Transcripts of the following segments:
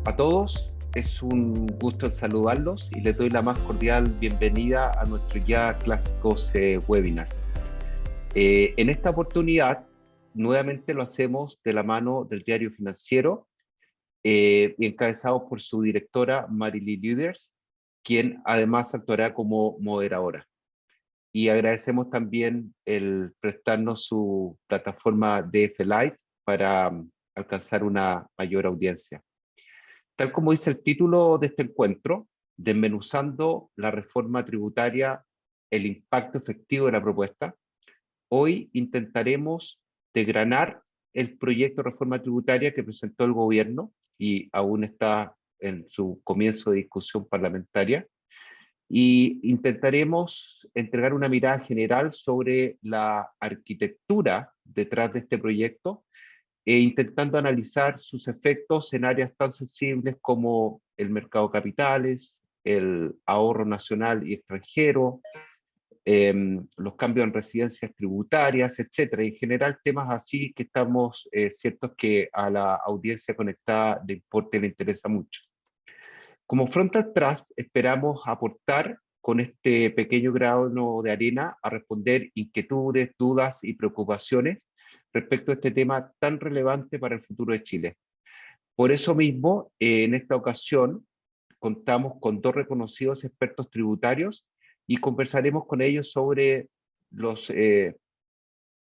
a todos, es un gusto saludarlos y les doy la más cordial bienvenida a nuestros ya clásicos webinars. En esta oportunidad, nuevamente lo hacemos de la mano del Diario Financiero y encabezados por su directora Marily Luders, quien además actuará como moderadora. Y agradecemos también el prestarnos su plataforma DF Live para alcanzar una mayor audiencia. Tal como dice el título de este encuentro, desmenuzando la reforma tributaria, el impacto efectivo de la propuesta, hoy intentaremos desgranar el proyecto de reforma tributaria que presentó el gobierno y aún está en su comienzo de discusión parlamentaria, y intentaremos entregar una mirada general sobre la arquitectura detrás de este proyecto intentando analizar sus efectos en áreas tan sensibles como el mercado de capitales, el ahorro nacional y extranjero, los cambios en residencias tributarias, etcétera. En general, temas así que estamos ciertos que a la audiencia conectada le importa y le interesa mucho. Como Frontal Trust, esperamos aportar con este pequeño grano de arena a responder inquietudes, dudas y preocupaciones respecto a este tema tan relevante para el futuro de Chile. Por eso mismo, en esta ocasión, contamos con dos reconocidos expertos tributarios y conversaremos con ellos sobre los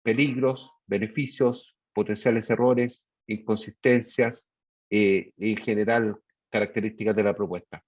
peligros, beneficios, potenciales errores, inconsistencias y en general características de la propuesta.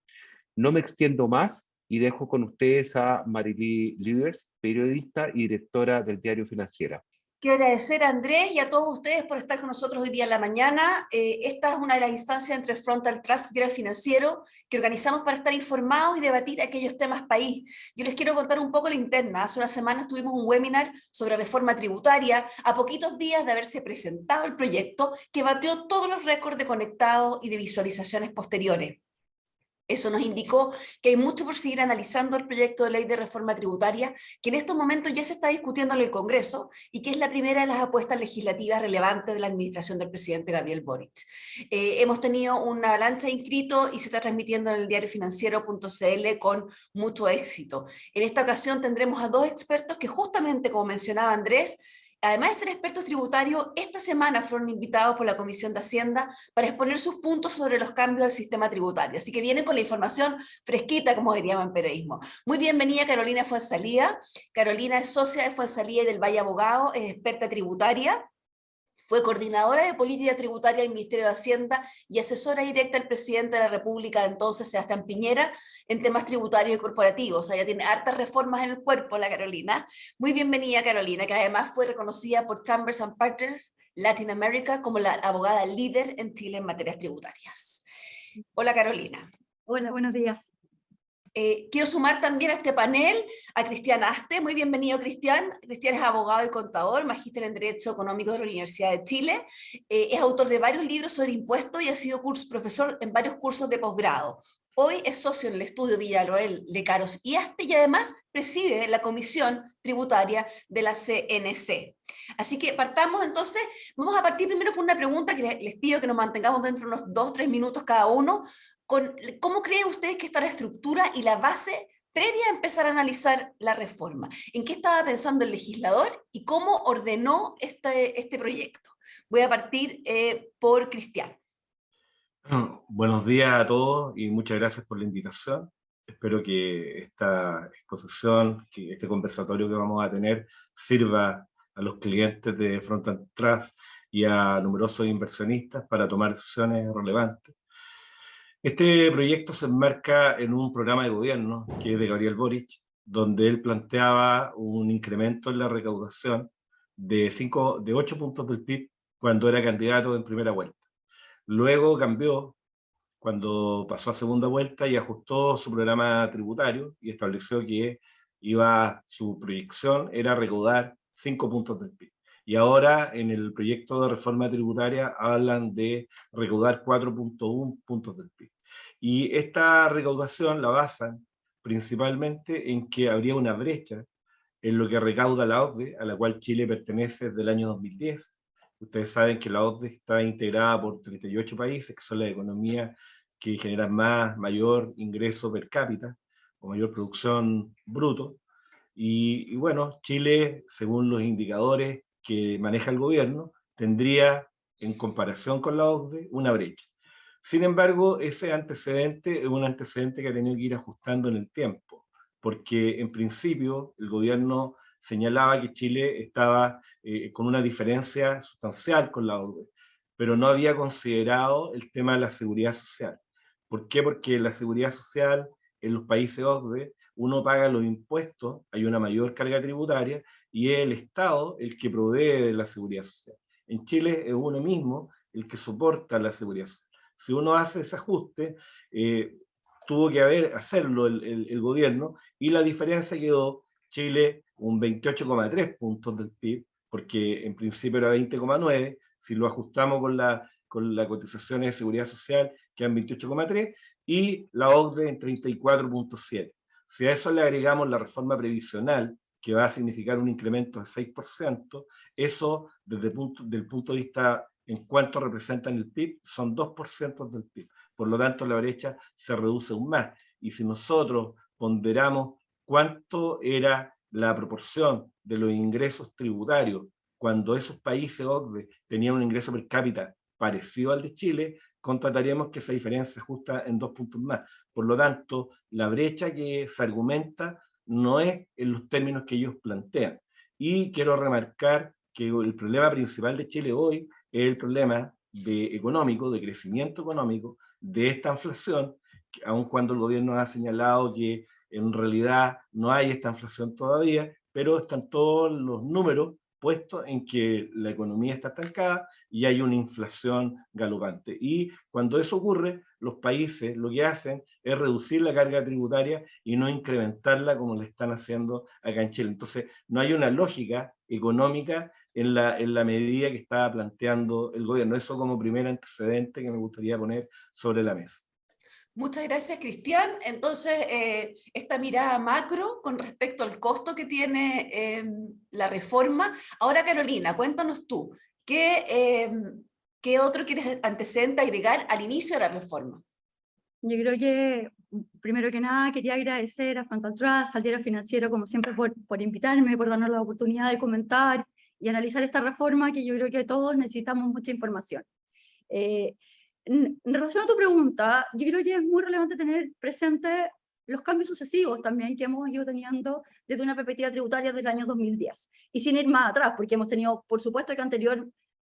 No me extiendo más y dejo con ustedes a Marily Luders, periodista y directora del Diario Financiera. Quiero agradecer a Andrés y a todos ustedes por estar con nosotros hoy día en la mañana. Esta es una de las instancias entre Frontal Trust y Diario Financiero que organizamos para estar informados y debatir aquellos temas país. Yo les quiero contar un poco la interna. Hace una semana tuvimos un webinar sobre reforma tributaria, a poquitos días de haberse presentado el proyecto, que batió todos los récords de conectados y de visualizaciones posteriores. Eso nos indicó que hay mucho por seguir analizando el proyecto de ley de reforma tributaria, que en estos momentos ya se está discutiendo en el Congreso y que es la primera de las apuestas legislativas relevantes de la administración del presidente Gabriel Boric. Hemos tenido una avalancha de inscritos y se está transmitiendo en el diariofinanciero.cl con mucho éxito. En esta ocasión tendremos a dos expertos que justamente, como mencionaba Andrés, además de ser expertos tributarios, esta semana fueron invitados por la Comisión de Hacienda para exponer sus puntos sobre los cambios del sistema tributario. Así que vienen con la información fresquita, como diríamos en periodismo. Muy bienvenida Carolina Fuenzalía. Carolina es socia de Fuenzalía y del Valle Abogado, es experta tributaria. Fue coordinadora de política tributaria del Ministerio de Hacienda y asesora directa del presidente de la República, entonces Sebastián Piñera, en temas tributarios y corporativos. O sea, ya tiene hartas reformas en el cuerpo, la Carolina. Muy bienvenida, Carolina, que además fue reconocida por Chambers and Partners Latin America como la abogada líder en Chile en materias tributarias. Hola, Carolina. Hola, buenos días. Quiero sumar también a este panel a Cristian Aste. Muy bienvenido, Cristian. Cristian es abogado y contador, magíster en Derecho Económico de la Universidad de Chile. Es autor de varios libros sobre impuestos y ha sido profesor en varios cursos de posgrado. Hoy es socio en el estudio Villarroel, Lecaros y Aste y además preside la Comisión Tributaria de la CNC. Así que partamos entonces, vamos a partir primero con una pregunta que les pido que nos mantengamos dentro de unos 2-3 minutos cada uno. ¿Cómo creen ustedes que está la estructura y la base previa a empezar a analizar la reforma? ¿En qué estaba pensando el legislador y cómo ordenó este proyecto? Voy a partir por Cristian. Buenos días a todos y muchas gracias por la invitación. Espero que esta exposición, que este conversatorio que vamos a tener sirva a los clientes de Frontal Trust y a numerosos inversionistas para tomar decisiones relevantes. Este proyecto se enmarca en un programa de gobierno que es de Gabriel Boric, donde él planteaba un incremento en la recaudación de 8 puntos del PIB cuando era candidato en primera vuelta. Luego cambió cuando pasó a segunda vuelta y ajustó su programa tributario y estableció que su proyección era recaudar 5 puntos del PIB. Y ahora en el proyecto de reforma tributaria hablan de recaudar 4.1 puntos del PIB. Y esta recaudación la basan principalmente en que habría una brecha en lo que recauda la OCDE, a la cual Chile pertenece desde el año 2010. Ustedes saben que la OCDE está integrada por 38 países, que son las economías que generan mayor ingreso per cápita o mayor producción bruto. Y bueno, Chile, según los indicadores que maneja el gobierno, tendría, en comparación con la OCDE, una brecha. Sin embargo, ese antecedente es un antecedente que ha tenido que ir ajustando en el tiempo, porque en principio el gobierno señalaba que Chile estaba con una diferencia sustancial con la OCDE, pero no había considerado el tema de la seguridad social. ¿Por qué? Porque la seguridad social en los países OCDE, uno paga los impuestos, hay una mayor carga tributaria, y es el Estado el que provee de la seguridad social. En Chile es uno mismo el que soporta la seguridad social. Si uno hace ese ajuste, tuvo que hacerlo el gobierno, y la diferencia quedó Chile un 28,3 puntos del PIB, porque en principio era 20,9, si lo ajustamos con la cotización de seguridad social, quedan 28,3, y la OCDE en 34,7. Si a eso le agregamos la reforma previsional, que va a significar un incremento de 6%, eso desde el punto de vista en cuánto representan el PIB, son 2% del PIB. Por lo tanto, la brecha se reduce aún más. Y si nosotros ponderamos cuánto era la proporción de los ingresos tributarios cuando esos países OCDE tenían un ingreso per cápita parecido al de Chile, constataríamos que esa diferencia se ajusta en 2 puntos más. Por lo tanto, la brecha que se argumenta no es en los términos que ellos plantean. Y quiero remarcar que el problema principal de Chile hoy es el problema económico, de crecimiento económico, de esta inflación, aun cuando el gobierno ha señalado que en realidad no hay esta inflación todavía, pero están todos los números puestos en que la economía está estancada y hay una inflación galopante. Y cuando eso ocurre, los países lo que hacen es reducir la carga tributaria y no incrementarla como le están haciendo acá en Chile. Entonces, no hay una lógica económica en la medida que estaba planteando el gobierno. Eso como primer antecedente que me gustaría poner sobre la mesa. Muchas gracias, Cristian. Entonces, esta mirada macro con respecto al costo que tiene la reforma. Ahora, Carolina, cuéntanos tú, ¿qué otro quieres antecedente agregar al inicio de la reforma? Yo creo que, primero que nada, quería agradecer a Frontal Trust, al Diario Financiero, como siempre, por invitarme, por darnos la oportunidad de comentar y analizar esta reforma, que yo creo que todos necesitamos mucha información. En relación a tu pregunta, yo creo que es muy relevante tener presente los cambios sucesivos también que hemos ido teniendo desde una perspectiva tributaria del año 2010. Y sin ir más atrás, porque hemos tenido, por supuesto, que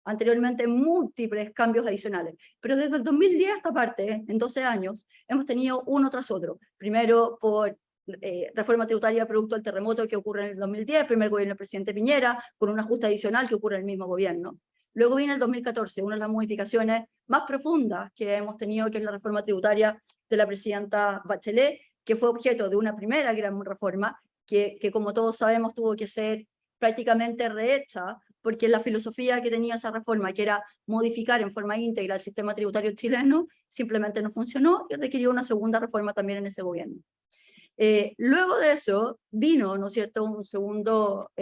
anteriormente múltiples cambios adicionales. Pero desde el 2010 a esta parte, en 12 años, hemos tenido uno tras otro. Primero por reforma tributaria producto del terremoto que ocurre en el 2010, primer gobierno del presidente Piñera, con un ajuste adicional que ocurre en el mismo gobierno. Luego viene el 2014, una de las modificaciones más profundas que hemos tenido, que es la reforma tributaria de la presidenta Bachelet, que fue objeto de una primera gran reforma, que como todos sabemos tuvo que ser prácticamente rehecha, porque la filosofía que tenía esa reforma, que era modificar en forma íntegra el sistema tributario chileno, simplemente no funcionó y requirió una segunda reforma también en ese gobierno. Luego de eso vino, ¿no es cierto?, un segundo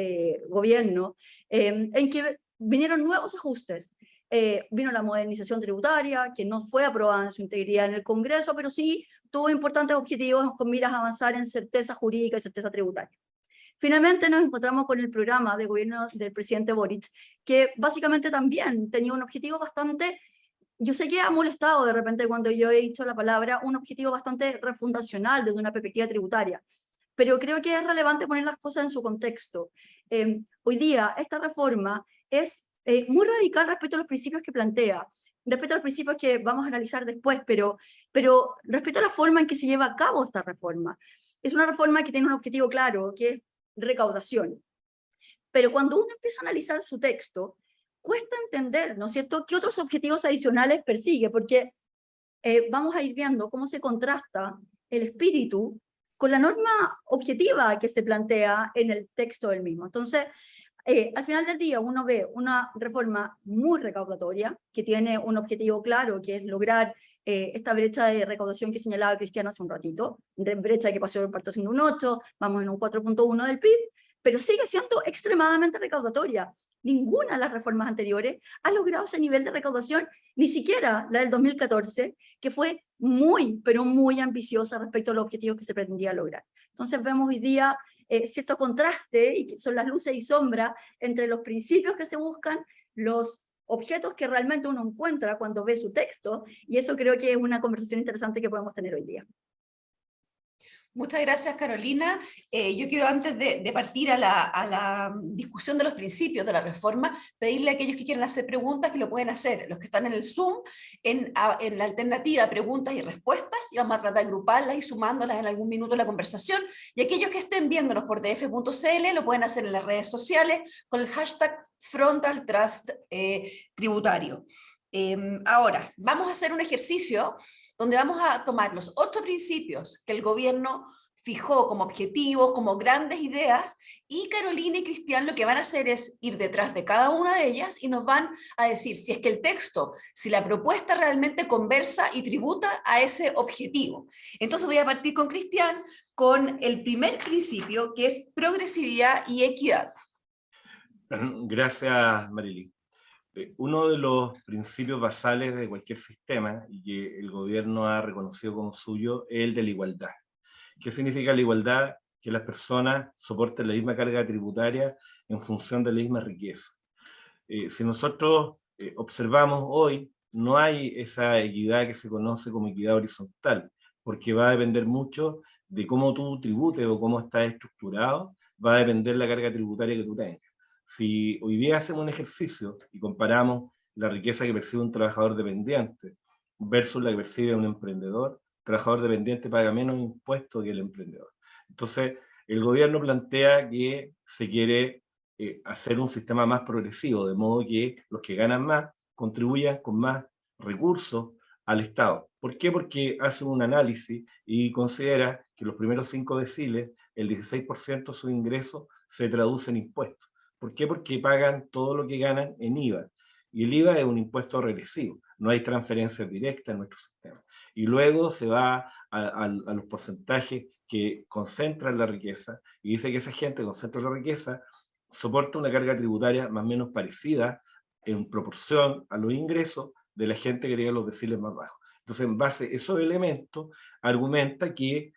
gobierno en que vinieron nuevos ajustes. Vino la modernización tributaria, que no fue aprobada en su integridad en el Congreso, pero sí tuvo importantes objetivos con miras a avanzar en certeza jurídica y certeza tributaria. Finalmente nos encontramos con el programa de gobierno del presidente Boric, que básicamente también tenía un objetivo bastante, yo sé que ha molestado de repente cuando yo he dicho la palabra, un objetivo bastante refundacional desde una perspectiva tributaria, pero creo que es relevante poner las cosas en su contexto. Hoy día esta reforma es muy radical respecto a los principios que plantea, respecto a los principios que vamos a analizar después, pero respecto a la forma en que se lleva a cabo esta reforma. Es una reforma que tiene un objetivo claro, que es recaudación. Pero cuando uno empieza a analizar su texto, cuesta entender, ¿no es cierto?, qué otros objetivos adicionales persigue, porque vamos a ir viendo cómo se contrasta el espíritu con la norma objetiva que se plantea en el texto del mismo. Entonces, al final del día uno ve una reforma muy recaudatoria, que tiene un objetivo claro, que es lograr esta brecha de recaudación que señalaba Cristiano hace un ratito, brecha que pasó parto siendo un 8, vamos en un 4.1 del PIB, pero sigue siendo extremadamente recaudatoria. ninguna de las reformas anteriores ha logrado ese nivel de recaudación, ni siquiera la del 2014, que fue muy, pero muy ambiciosa respecto a los objetivos que se pretendía lograr. Entonces vemos hoy día cierto contraste, y que son las luces y sombras entre los principios que se buscan, los objetos que realmente uno encuentra cuando ve su texto, y eso creo que es una conversación interesante que podemos tener hoy día. Muchas gracias, Carolina. Yo quiero, antes de partir a la discusión de los principios de la reforma, pedirle a aquellos que quieran hacer preguntas que lo pueden hacer. Los que están en el Zoom, en la alternativa preguntas y respuestas, y vamos a tratar de agruparlas y sumándolas en algún minuto de la conversación. Y aquellos que estén viéndonos por df.cl lo pueden hacer en las redes sociales con el hashtag Frontal Trust Tributario. Ahora, vamos a hacer un ejercicio donde vamos a tomar los 8 principios que el gobierno fijó como objetivos, como grandes ideas, y Carolina y Cristian lo que van a hacer es ir detrás de cada una de ellas y nos van a decir si es que el texto, si la propuesta realmente conversa y tributa a ese objetivo. Entonces voy a partir con Cristian con el primer principio, que es progresividad y equidad. Gracias, Marily. Uno de los principios basales de cualquier sistema, y que el gobierno ha reconocido como suyo, es el de la igualdad. ¿Qué significa la igualdad? Que las personas soporten la misma carga tributaria en función de la misma riqueza. Si nosotros observamos hoy, no hay esa equidad que se conoce como equidad horizontal, porque va a depender mucho de cómo tú tributes o cómo estás estructurado, va a depender la carga tributaria que tú tengas. Si hoy día hacemos un ejercicio y comparamos la riqueza que percibe un trabajador dependiente versus la que percibe un emprendedor, el trabajador dependiente paga menos impuestos que el emprendedor. Entonces, el gobierno plantea que se quiere hacer un sistema más progresivo, de modo que los que ganan más contribuyan con más recursos al Estado. ¿Por qué? Porque hace un análisis y considera que los primeros 5 deciles, el 16% de sus ingresos se traduce en impuestos. ¿Por qué? Porque pagan todo lo que ganan en IVA. Y el IVA es un impuesto regresivo, no hay transferencias directas en nuestro sistema. Y luego se va a los porcentajes que concentran la riqueza, y dice que esa gente que concentra la riqueza soporta una carga tributaria más o menos parecida en proporción a los ingresos de la gente que tiene los deciles más bajos. Entonces, en base a esos elementos, argumenta que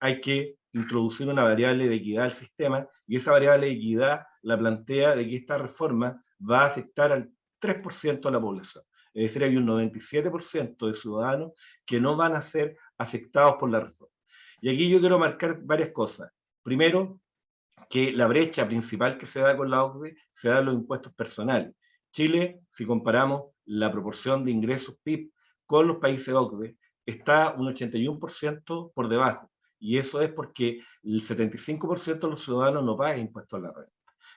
hay que introducir una variable de equidad al sistema, y esa variable de equidad la plantea de que esta reforma va a afectar al 3% de la población. Es decir, hay un 97% de ciudadanos que no van a ser afectados por la reforma. Y aquí yo quiero marcar varias cosas. Primero, que la brecha principal que se da con la OCDE se da en los impuestos personales. Chile, si comparamos la proporción de ingresos PIB con los países OCDE, está un 81% por debajo. Y eso es porque el 75% de los ciudadanos no paga impuestos a la renta.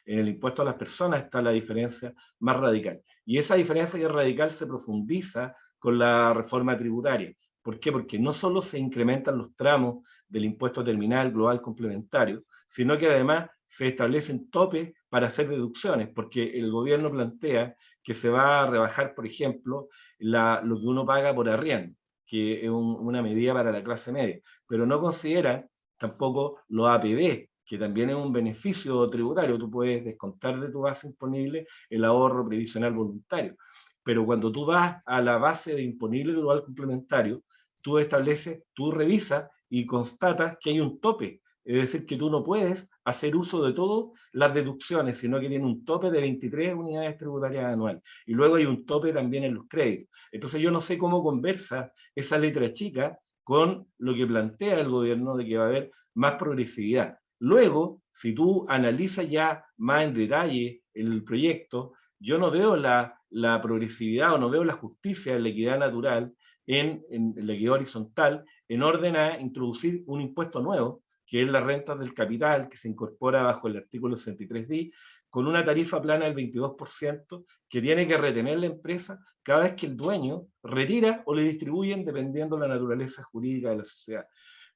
En el impuesto a las personas está la diferencia más radical. Y esa diferencia que es radical se profundiza con la reforma tributaria. ¿Por qué? Porque no solo se incrementan los tramos del impuesto terminal global complementario, sino que además se establecen topes para hacer deducciones, porque el gobierno plantea que se va a rebajar, por ejemplo, lo que uno paga por arriendo, que es una medida para la clase media, pero no considera tampoco los APB, que también es un beneficio tributario. Tú puedes descontar de tu base imponible el ahorro previsional voluntario, pero cuando tú vas a la base de imponible global complementario, tú revisas y constatas que hay un tope. Es decir, que tú no puedes hacer uso de todas las deducciones, sino que tiene un tope de 23 unidades tributarias anuales. Y luego hay un tope también en los créditos. Entonces yo no sé cómo conversa esa letra chica con lo que plantea el gobierno de que va a haber más progresividad. Luego, si tú analizas ya más en detalle el proyecto, yo no veo la progresividad o no veo la justicia en la equidad natural, en la equidad horizontal, en orden a introducir un impuesto nuevo, que es la renta del capital, que se incorpora bajo el artículo 63D, con una tarifa plana del 22%, que tiene que retener la empresa cada vez que el dueño retira o le distribuyen, dependiendo de la naturaleza jurídica de la sociedad.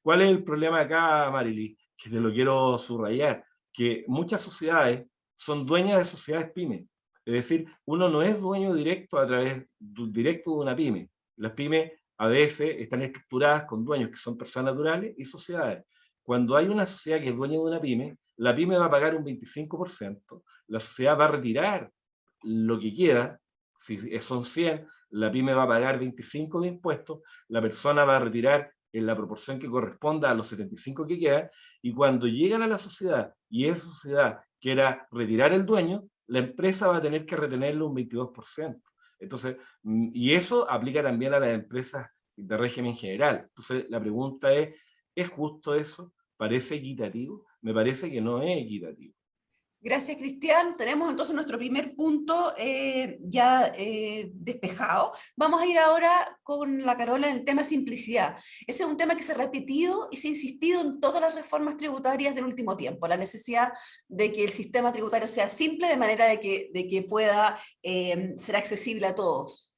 ¿Cuál es el problema acá, Marily? Que te lo quiero subrayar, que muchas sociedades son dueñas de sociedades pymes. Es decir, uno no es dueño directo a través directo de una pyme. Las pymes a veces están estructuradas con dueños que son personas naturales y sociedades. Cuando hay una sociedad que es dueña de una pyme, la pyme va a pagar un 25%, la sociedad va a retirar lo que queda, si son 100, la pyme va a pagar 25 de impuestos, la persona va a retirar en la proporción que corresponda a los 75 que quedan, y cuando llegan a la sociedad y esa sociedad quiera retirar el dueño, la empresa va a tener que retenerle un 22%. Entonces, y eso aplica también a las empresas de régimen general. Entonces, la pregunta ¿es justo eso? ¿Parece equitativo? Me parece que no es equitativo. Gracias, Cristian. Tenemos entonces nuestro primer punto ya despejado. Vamos a ir ahora con la Carola en el tema simplicidad. Ese es un tema que se ha repetido y se ha insistido en todas las reformas tributarias del último tiempo, la necesidad de que el sistema tributario sea simple de manera de que pueda ser accesible a todos.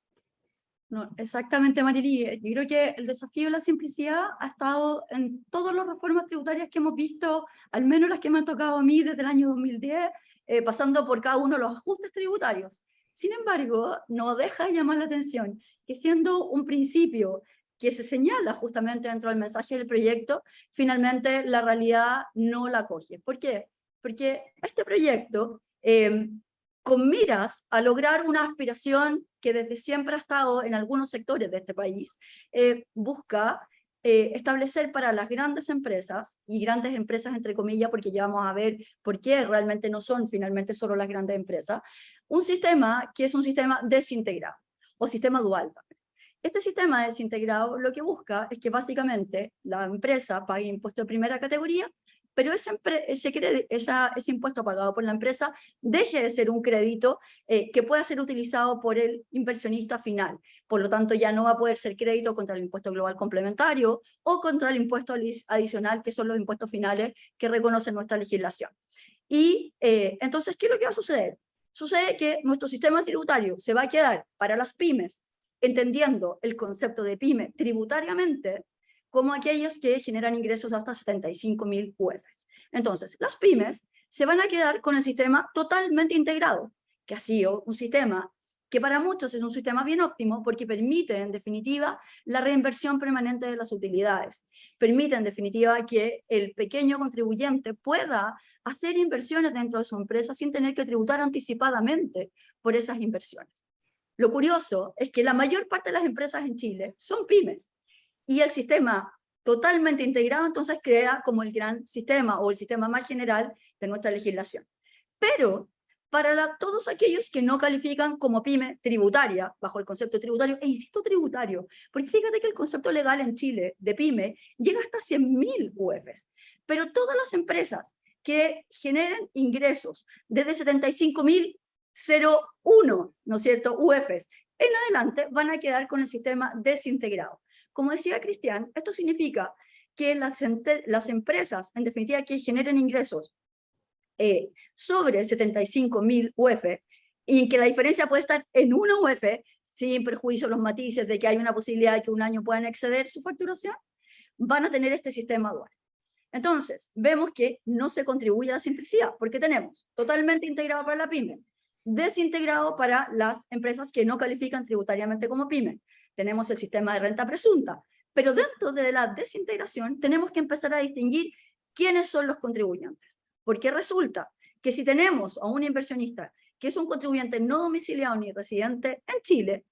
No, exactamente, Marily. Yo creo que el desafío de la simplicidad ha estado en todas las reformas tributarias que hemos visto, al menos las que me han tocado a mí desde el año 2010, pasando por cada uno de los ajustes tributarios. Sin embargo, no deja de llamar la atención que siendo un principio que se señala justamente dentro del mensaje del proyecto, finalmente la realidad no la acoge. ¿Por qué? Porque este proyecto, con miras a lograr una aspiración que desde siempre ha estado en algunos sectores de este país, busca establecer para las grandes empresas, y grandes empresas entre comillas, porque ya vamos a ver por qué realmente no son finalmente solo las grandes empresas, un sistema que es un sistema desintegrado, o sistema dual. Este sistema desintegrado lo que busca es que básicamente la empresa pague impuesto de primera categoría, pero ese impuesto pagado por la empresa deje de ser un crédito que pueda ser utilizado por el inversionista final. Por lo tanto, ya no va a poder ser crédito contra el impuesto global complementario o contra el impuesto adicional, que son los impuestos finales que reconoce nuestra legislación. Y entonces, ¿qué es lo que va a suceder? Sucede que nuestro sistema tributario se va a quedar para las pymes, entendiendo el concepto de pyme tributariamente, como aquellas que generan ingresos hasta 75.000 UFs. Entonces, las pymes se van a quedar con el sistema totalmente integrado, que ha sido un sistema que para muchos es un sistema bien óptimo porque permite, en definitiva, la reinversión permanente de las utilidades. Permite, en definitiva, que el pequeño contribuyente pueda hacer inversiones dentro de su empresa sin tener que tributar anticipadamente por esas inversiones. Lo curioso es que la mayor parte de las empresas en Chile son pymes, y el sistema totalmente integrado entonces crea como el gran sistema o el sistema más general de nuestra legislación. Pero para todos aquellos que no califican como pyme tributaria, bajo el concepto tributario, e insisto tributario, porque fíjate que el concepto legal en Chile de pyme llega hasta 100.000 UFs, pero todas las empresas que generen ingresos desde 75.001, ¿no es cierto?, UFs en adelante van a quedar con el sistema desintegrado. Como decía Cristian, esto significa que las empresas, en definitiva, que generen ingresos sobre 75.000 UF, y que la diferencia puede estar en una UF, sin perjuicio de los matices de que hay una posibilidad de que un año puedan exceder su facturación, van a tener este sistema dual. Entonces, vemos que no se contribuye a la simplicidad, porque tenemos totalmente integrado para la pyme, desintegrado para las empresas que no califican tributariamente como pyme. Tenemos el sistema de renta presunta, pero dentro de la desintegración tenemos que empezar a distinguir quiénes son los contribuyentes. Porque resulta que si tenemos a un inversionista que es un contribuyente no domiciliado ni residente en Chile,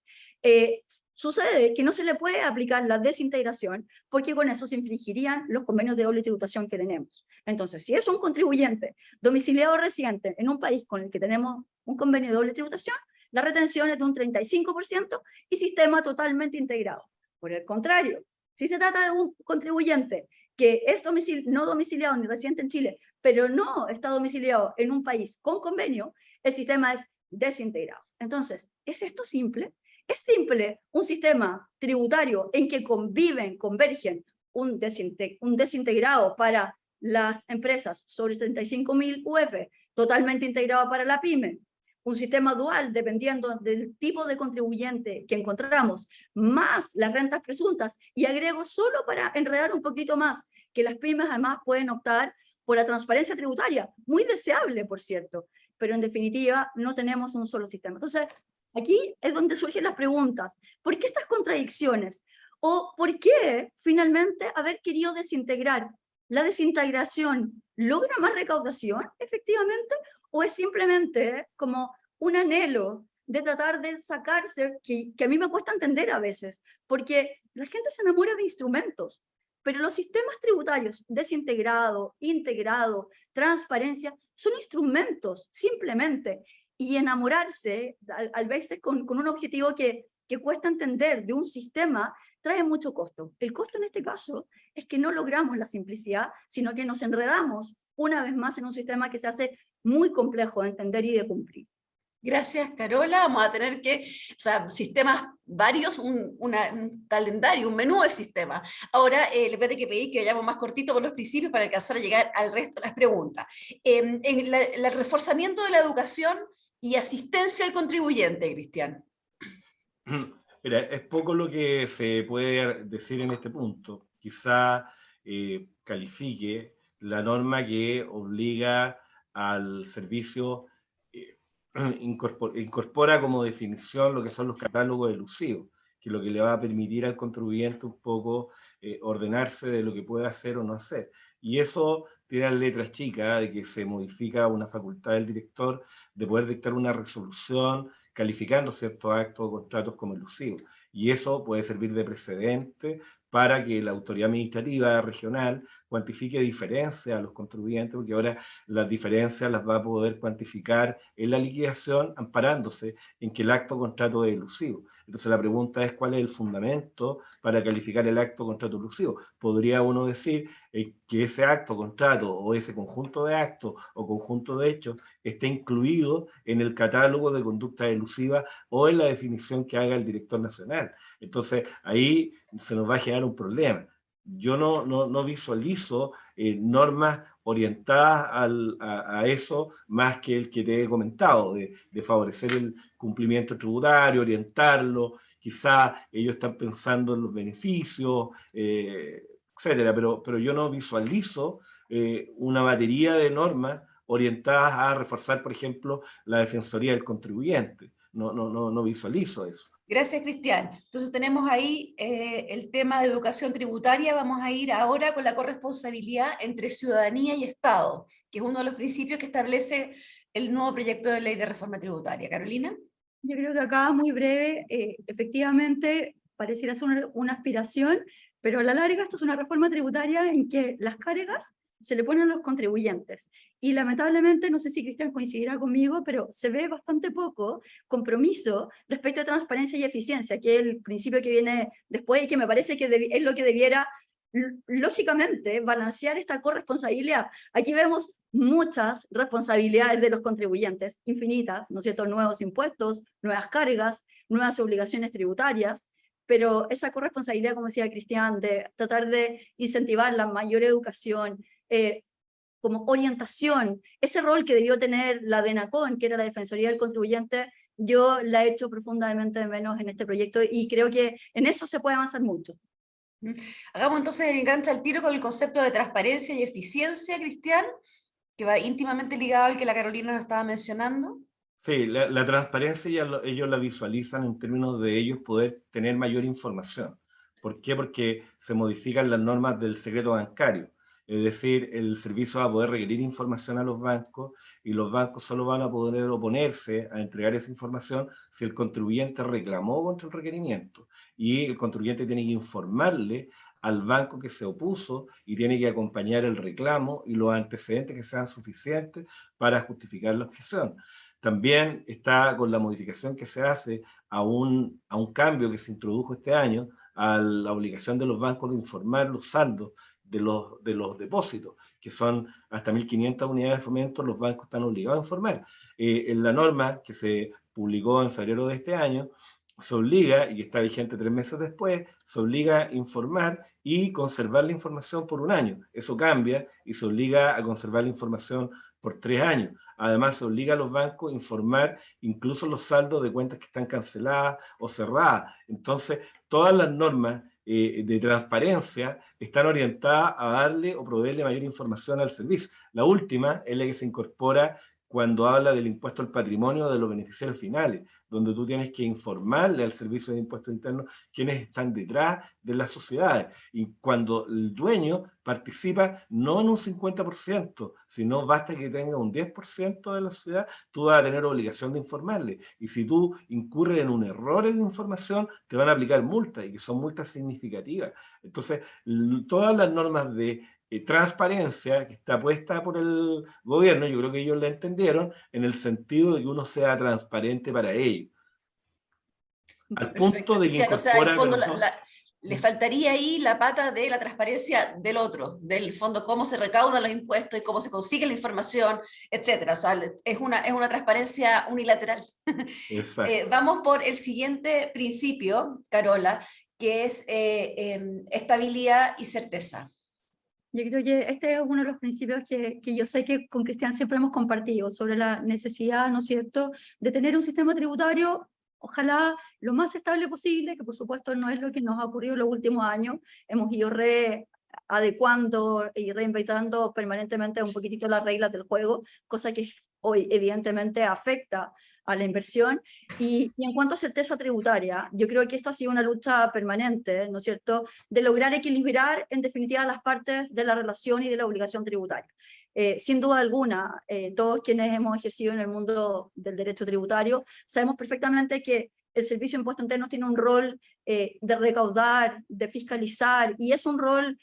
sucede que no se le puede aplicar la desintegración porque con eso se infringirían los convenios de doble tributación que tenemos. Entonces, si es un contribuyente domiciliado o residente en un país con el que tenemos un convenio de doble tributación, la retención es de un 35% y sistema totalmente integrado. Por el contrario, si se trata de un contribuyente que es no domiciliado ni residente en Chile, pero no está domiciliado en un país con convenio, el sistema es desintegrado. Entonces, ¿es esto simple? ¿Es simple un sistema tributario en que convergen un desintegrado para las empresas sobre 75.000 UF, totalmente integrado para la pyme? Un sistema dual, dependiendo del tipo de contribuyente que encontramos, más las rentas presuntas, y agrego solo para enredar un poquito más, que las pymes además pueden optar por la transparencia tributaria, muy deseable, por cierto, pero en definitiva no tenemos un solo sistema. Entonces, aquí es donde surgen las preguntas. ¿Por qué estas contradicciones? ¿O por qué finalmente haber querido desintegrar ¿La desintegración logra más recaudación, efectivamente? ¿O es simplemente como un anhelo de tratar de sacarse, que a mí me cuesta entender a veces, porque la gente se enamora de instrumentos, pero los sistemas tributarios desintegrado, integrado, transparencia, son instrumentos, simplemente, y enamorarse, a veces con un objetivo que cuesta entender de un sistema, trae mucho costo. El costo en este caso es que no logramos la simplicidad, sino que nos enredamos una vez más en un sistema que se hace muy complejo de entender y de cumplir. Gracias, Carola. Vamos a tener que, o sea, sistemas varios, un calendario, un menú de sistemas. Ahora, les voy a tener que pedir que vayamos más cortito por los principios para alcanzar a llegar al resto de las preguntas. En el reforzamiento de la educación y asistencia al contribuyente, Cristian. Mira, es poco lo que se puede decir en este punto. Quizá califique la norma que obliga al servicio, incorpora como definición lo que son los catálogos elusivos, que es lo que le va a permitir al contribuyente un poco ordenarse de lo que puede hacer o no hacer. Y eso tiene las letras chicas de que se modifica una facultad del director de poder dictar una resolución calificando ciertos actos o contratos como elusivos. Y eso puede servir de precedente para que la autoridad administrativa regional cuantifique diferencias a los contribuyentes, porque ahora las diferencias las va a poder cuantificar en la liquidación amparándose en que el acto o contrato es elusivo. Entonces la pregunta es cuál es el fundamento para calificar el acto o contrato elusivo. Podría uno decir que ese acto, contrato o ese conjunto de actos o conjunto de hechos esté incluido en el catálogo de conductas elusivas o en la definición que haga el director nacional. Entonces ahí se nos va a generar un problema. Yo no visualizo normas orientadas a eso más que el que te he comentado, de favorecer el cumplimiento tributario, orientarlo, quizá ellos están pensando en los beneficios, etcétera, pero yo no visualizo una batería de normas orientadas a reforzar, por ejemplo, la defensoría del contribuyente. No visualizo eso. Gracias, Cristian. Entonces tenemos ahí el tema de educación tributaria. Vamos a ir ahora con la corresponsabilidad entre ciudadanía y Estado, que es uno de los principios que establece el nuevo proyecto de ley de reforma tributaria. Carolina. Yo creo que acá, muy breve, efectivamente pareciera ser una aspiración, pero a la larga esto es una reforma tributaria en que las cargas se le ponen a los contribuyentes. Y lamentablemente, no sé si Cristian coincidirá conmigo, pero se ve bastante poco compromiso respecto a transparencia y eficiencia, que es el principio que viene después y que me parece que es lo que debiera, lógicamente, balancear esta corresponsabilidad. Aquí vemos muchas responsabilidades de los contribuyentes, infinitas, ¿no es cierto? Nuevos impuestos, nuevas cargas, nuevas obligaciones tributarias, pero esa corresponsabilidad, como decía Cristian, de tratar de incentivar la mayor educación, como orientación, ese rol que debió tener la DENACON, que era la Defensoría del Contribuyente, yo la he hecho profundamente de menos en este proyecto y creo que en eso se puede avanzar mucho. Hagamos entonces el enganche al tiro con el concepto de transparencia y eficiencia, Cristian, que va íntimamente ligado al que la Carolina nos estaba mencionando. Sí, la transparencia ellos la visualizan en términos de ellos poder tener mayor información. ¿Por qué? Porque se modifican las normas del secreto bancario. Es decir, el servicio va a poder requerir información a los bancos y los bancos solo van a poder oponerse a entregar esa información si el contribuyente reclamó contra el requerimiento. Y el contribuyente tiene que informarle al banco que se opuso y tiene que acompañar el reclamo y los antecedentes que sean suficientes para justificar la objeción. También está con la modificación que se hace a un cambio que se introdujo este año a la obligación de los bancos de informar los saldos de los depósitos, que son hasta 1.500 unidades de fomento, los bancos están obligados a informar. En la norma que se publicó en febrero de este año, se obliga, y está vigente 3 meses después, se obliga a informar y conservar la información por 1 año. Eso cambia y se obliga a conservar la información por 3 años. Además, se obliga a los bancos a informar incluso los saldos de cuentas que están canceladas o cerradas. Entonces, todas las normas de transparencia están orientadas a darle o proveerle mayor información al servicio. La última es la que se incorpora cuando habla del impuesto al patrimonio de los beneficiarios finales, donde tú tienes que informarle al Servicio de Impuestos Internos quiénes están detrás de las sociedades. Y cuando el dueño participa no en un 50%, sino basta que tenga un 10% de la sociedad, tú vas a tener obligación de informarle. Y si tú incurres en un error en la información, te van a aplicar multas, y que son multas significativas. Entonces, todas las normas de transparencia que está puesta por el gobierno, yo creo que ellos la entendieron en el sentido de que uno sea transparente para ellos. Al punto de que Cristian, o sea, en incorpora... fondo le faltaría ahí la pata de la transparencia del otro, del fondo, cómo se recaudan los impuestos y cómo se consigue la información, etcétera. O sea, es una transparencia unilateral. Vamos por el siguiente principio, Carola, que es estabilidad y certeza. Yo creo que este es uno de los principios que yo sé que con Cristian siempre hemos compartido, sobre la necesidad, ¿no es cierto?, de tener un sistema tributario, ojalá lo más estable posible, que por supuesto no es lo que nos ha ocurrido en los últimos años. Hemos ido readecuando y reinventando permanentemente un poquitito las reglas del juego, cosa que hoy evidentemente afecta a la inversión. Y en cuanto a certeza tributaria, yo creo que esta ha sido una lucha permanente, ¿no es cierto?, de lograr equilibrar en definitiva las partes de la relación y de la obligación tributaria. Sin duda alguna, todos quienes hemos ejercido en el mundo del derecho tributario sabemos perfectamente que el Servicio de Impuestos Internos tiene un rol de recaudar, de fiscalizar, y es un rol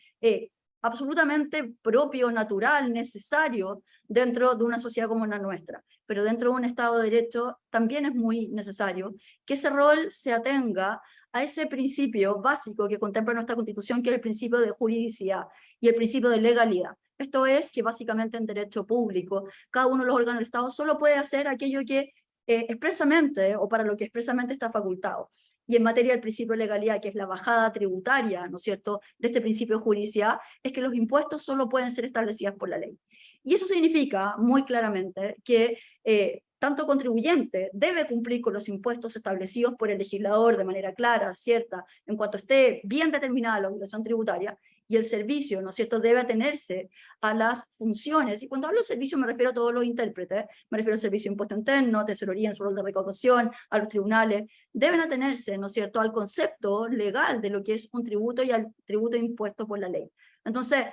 absolutamente propio, natural, necesario dentro de una sociedad como la nuestra. Pero dentro de un Estado de Derecho también es muy necesario que ese rol se atenga a ese principio básico que contempla nuestra Constitución, que es el principio de juridicidad y el principio de legalidad. Esto es que básicamente en derecho público, cada uno de los órganos del Estado solo puede hacer aquello que expresamente o para lo que expresamente está facultado. Y en materia del principio de legalidad, que es la bajada tributaria, ¿no es cierto?, de este principio de juridicidad, es que los impuestos solo pueden ser establecidos por la ley. Y eso significa muy claramente que tanto contribuyente debe cumplir con los impuestos establecidos por el legislador de manera clara, cierta, en cuanto esté bien determinada la obligación tributaria, y el servicio, ¿no es cierto?, debe atenerse a las funciones. Y cuando hablo de servicio me refiero a todos los intérpretes, me refiero al servicio de impuesto interno, tesorería en su rol de recaudación, a los tribunales, deben atenerse, ¿no es cierto?, al concepto legal de lo que es un tributo y al tributo impuesto por la ley. Entonces,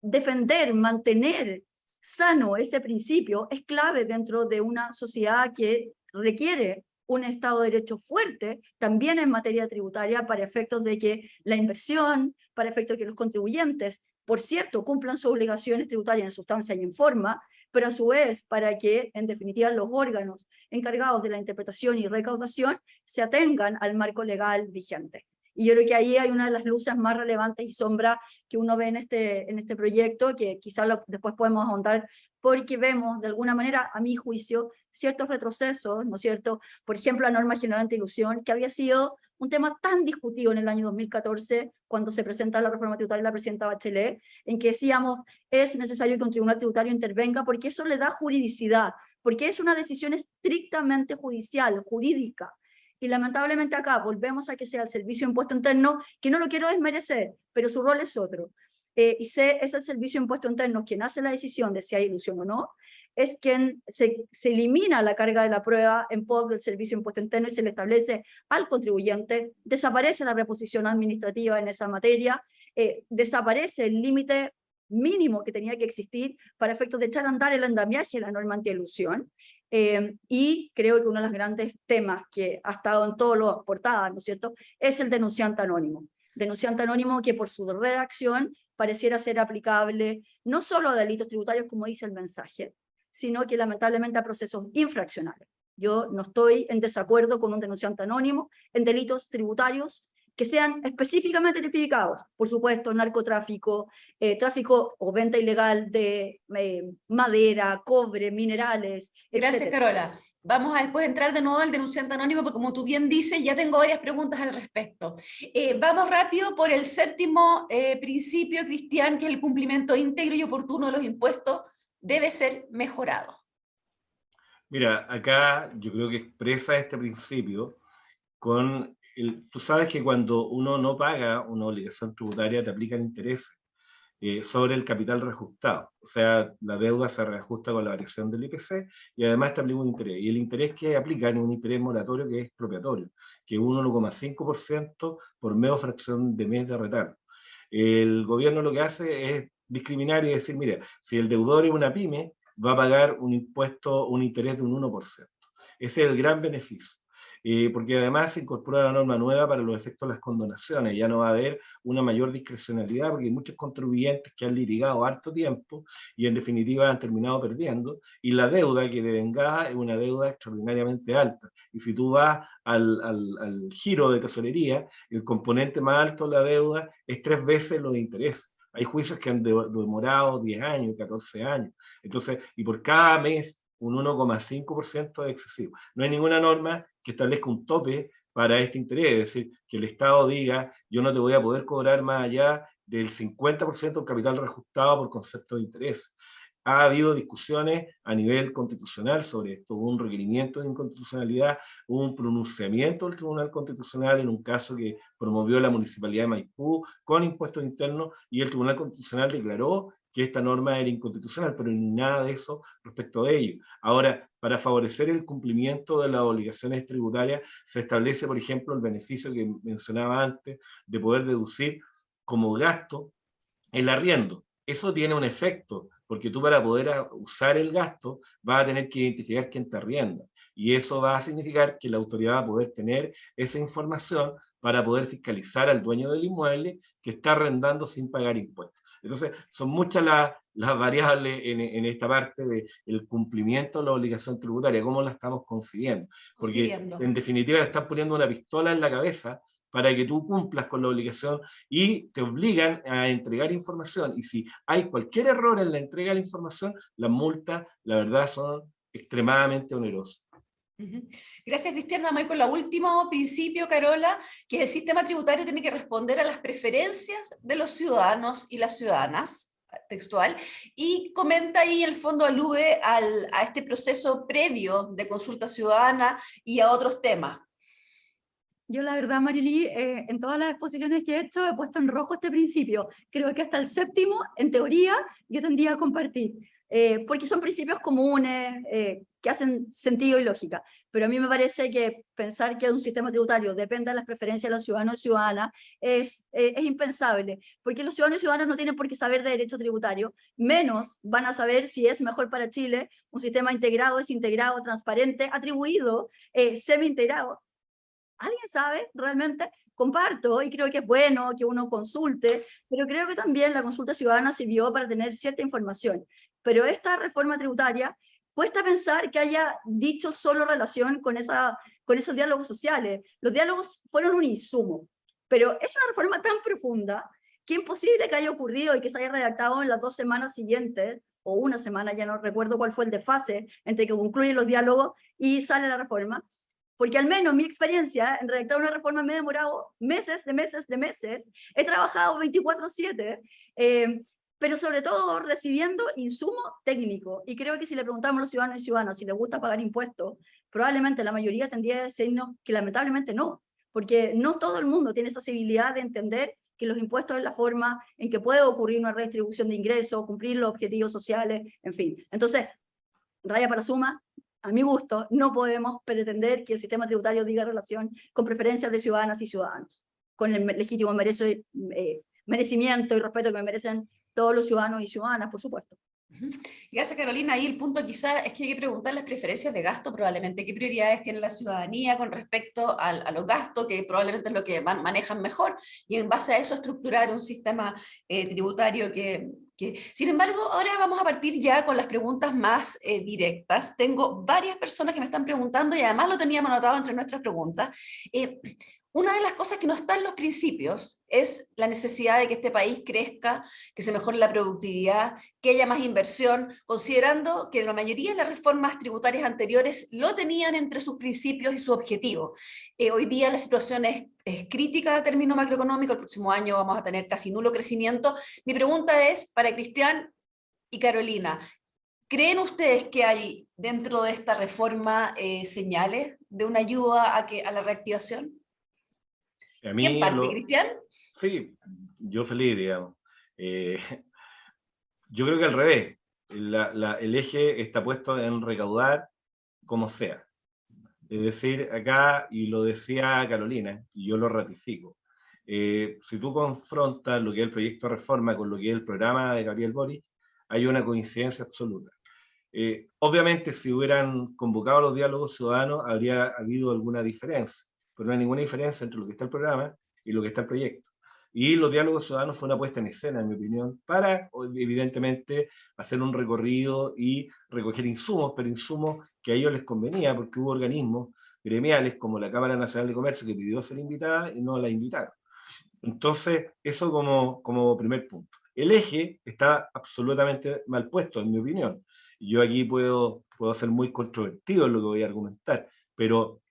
defender, mantener sano ese principio es clave dentro de una sociedad que requiere un Estado de Derecho fuerte, también en materia tributaria, para efectos de que la inversión, para efectos de que los contribuyentes, por cierto, cumplan sus obligaciones tributarias en sustancia y en forma, pero a su vez para que, en definitiva, los órganos encargados de la interpretación y recaudación se atengan al marco legal vigente. Y yo creo que ahí hay una de las luces más relevantes y sombras que uno ve en este proyecto, que quizás después podemos ahondar, porque vemos, de alguna manera, a mi juicio, ciertos retrocesos, ¿no es cierto? Por ejemplo, la norma general de antiilusión, que había sido un tema tan discutido en el año 2014, cuando se presenta la reforma tributaria de la presidenta Bachelet, en que decíamos, es necesario que un tribunal tributario intervenga, porque eso le da juridicidad, porque es una decisión estrictamente judicial, jurídica. Y lamentablemente acá volvemos a que sea el Servicio de Impuesto Interno, que no lo quiero desmerecer, pero su rol es otro. Es el Servicio de Impuesto Interno quien hace la decisión de si hay ilusión o no, es quien se elimina la carga de la prueba en pos del Servicio de Impuesto Interno y se le establece al contribuyente, desaparece la reposición administrativa en esa materia, desaparece el límite mínimo que tenía que existir para efectos de echar a andar el andamiaje de la norma antielusión. Y creo que uno de los grandes temas que ha estado en todas las portadas, ¿no es cierto?, es el denunciante anónimo. Denunciante anónimo que por su redacción pareciera ser aplicable no solo a delitos tributarios, como dice el mensaje, sino que lamentablemente a procesos infraccionales. Yo no estoy en desacuerdo con un denunciante anónimo en delitos tributarios que sean específicamente tipificados, por supuesto, narcotráfico, tráfico o venta ilegal de madera, cobre, minerales, Gracias, etcétera. Carola. Vamos a después entrar de nuevo al denunciante anónimo, porque como tú bien dices, ya tengo varias preguntas al respecto. Vamos rápido por el séptimo principio, Cristian, que es el cumplimiento íntegro y oportuno de los impuestos debe ser mejorado. Mira, acá yo creo que expresa este principio con... tú sabes que cuando uno no paga una obligación tributaria te aplican intereses. sobre el capital reajustado. O sea, la deuda se reajusta con la variación del IPC y además te aplica un interés. Y el interés que aplican es un interés moratorio que es expropiatorio, que es un 1,5% por medio fracción de mes de retardo. El gobierno lo que hace es discriminar y decir, mira, si el deudor es una pyme, va a pagar un impuesto, un interés de un 1%. Ese es el gran beneficio. Porque además se incorpora la norma nueva para los efectos de las condonaciones, ya no va a haber una mayor discrecionalidad, porque hay muchos contribuyentes que han litigado harto tiempo y en definitiva han terminado perdiendo, y la deuda que devengada es una deuda extraordinariamente alta, y si tú vas al giro de tesorería, el componente más alto de la deuda es 3 veces lo de interés. Hay juicios que han demorado 10 años, 14 años, entonces, y por cada mes un 1,5% es excesivo. No hay ninguna norma que establezca un tope para este interés, es decir, que el Estado diga, yo no te voy a poder cobrar más allá del 50% del capital reajustado por concepto de interés. Ha habido discusiones a nivel constitucional sobre esto, hubo un requerimiento de inconstitucionalidad, hubo un pronunciamiento del Tribunal Constitucional en un caso que promovió la Municipalidad de Maipú con impuestos internos y el Tribunal Constitucional declaró que esta norma era inconstitucional, pero ni nada de eso respecto de ello. Ahora, para favorecer el cumplimiento de las obligaciones tributarias, se establece, por ejemplo, el beneficio que mencionaba antes, de poder deducir como gasto el arriendo. Eso tiene un efecto, porque tú para poder usar el gasto vas a tener que identificar quién te arrienda. Y eso va a significar que la autoridad va a poder tener esa información para poder fiscalizar al dueño del inmueble que está arrendando sin pagar impuestos. Entonces, son muchas las variables en esta parte del cumplimiento de la obligación tributaria, cómo la estamos consiguiendo. Porque en definitiva le están poniendo una pistola en la cabeza para que tú cumplas con la obligación y te obligan a entregar información. Y si hay cualquier error en la entrega de la información, las multas, la verdad, son extremadamente onerosas. Gracias, Cristian. Vamos a ir con el último principio, Carola, que el sistema tributario tiene que responder a las preferencias de los ciudadanos y las ciudadanas, textual, y comenta ahí, en el fondo alude a este proceso previo de consulta ciudadana y a otros temas. Yo la verdad, Marily, en todas las exposiciones que he hecho he puesto en rojo este principio. Creo que hasta el 7º, en teoría, yo tendría a compartir, porque son principios comunes, que hacen sentido y lógica. Pero a mí me parece que pensar que un sistema tributario dependa de las preferencias de los ciudadanos y ciudadanas es impensable, porque los ciudadanos y ciudadanas no tienen por qué saber de derecho tributario, menos van a saber si es mejor para Chile un sistema integrado, desintegrado, transparente, atribuido, semi-integrado. ¿Alguien sabe realmente? Comparto y creo que es bueno que uno consulte, pero creo que también la consulta ciudadana sirvió para tener cierta información. Pero esta reforma tributaria cuesta pensar que haya dicho solo relación con esos diálogos sociales. Los diálogos fueron un insumo, pero es una reforma tan profunda que es imposible que haya ocurrido y que se haya redactado en las 2 semanas siguientes, o una semana, ya no recuerdo cuál fue el desfase, entre que concluyen los diálogos y sale la reforma. Porque al menos mi experiencia en redactar una reforma me ha demorado meses. He trabajado 24/7, pero sobre todo recibiendo insumo técnico. Y creo que si le preguntamos a los ciudadanos y ciudadanas si les gusta pagar impuestos, probablemente la mayoría tendría a decirnos que lamentablemente no, porque no todo el mundo tiene esa sensibilidad de entender que los impuestos es la forma en que puede ocurrir una redistribución de ingresos, cumplir los objetivos sociales, en fin. Entonces, raya para suma, a mi gusto, no podemos pretender que el sistema tributario diga relación con preferencias de ciudadanas y ciudadanos, con el legítimo merecimiento y respeto que me merecen todos los ciudadanos y ciudadanas, por supuesto. Gracias, Carolina. Ahí el punto quizás es que hay que preguntar las preferencias de gasto, probablemente, qué prioridades tiene la ciudadanía con respecto a los gastos, que probablemente es lo que manejan mejor, y en base a eso estructurar un sistema tributario que... Sin embargo, ahora vamos a partir ya con las preguntas más directas. Tengo varias personas que me están preguntando, y además lo teníamos anotado entre nuestras preguntas. Una de las cosas que no está en los principios es la necesidad de que este país crezca, que se mejore la productividad, que haya más inversión, considerando que la mayoría de las reformas tributarias anteriores lo tenían entre sus principios y su objetivo. Hoy día la situación es crítica a término macroeconómico, el próximo año vamos a tener casi nulo crecimiento. Mi pregunta es para Cristian y Carolina, ¿creen ustedes que hay dentro de esta reforma señales de una ayuda a la reactivación? A mí ¿Quién parte, Cristian? Sí, yo feliz, digamos. Yo creo que al revés. El eje está puesto en recaudar como sea. Es decir, acá, y lo decía Carolina, y yo lo ratifico, si tú confrontas lo que es el proyecto de reforma con lo que es el programa de Gabriel Boric, hay una coincidencia absoluta. Obviamente, si hubieran convocado los diálogos ciudadanos, habría habido alguna diferencia, pero no hay ninguna diferencia entre lo que está el programa y lo que está el proyecto. Y los diálogos ciudadanos fue una puesta en escena, en mi opinión, para, evidentemente, hacer un recorrido y recoger insumos, pero insumos que a ellos les convenía, porque hubo organismos gremiales como la Cámara Nacional de Comercio que pidió ser invitada y no la invitaron. Entonces, eso como primer punto. El eje está absolutamente mal puesto, en mi opinión. Yo aquí puedo ser muy controvertido en lo que voy a argumentar, pero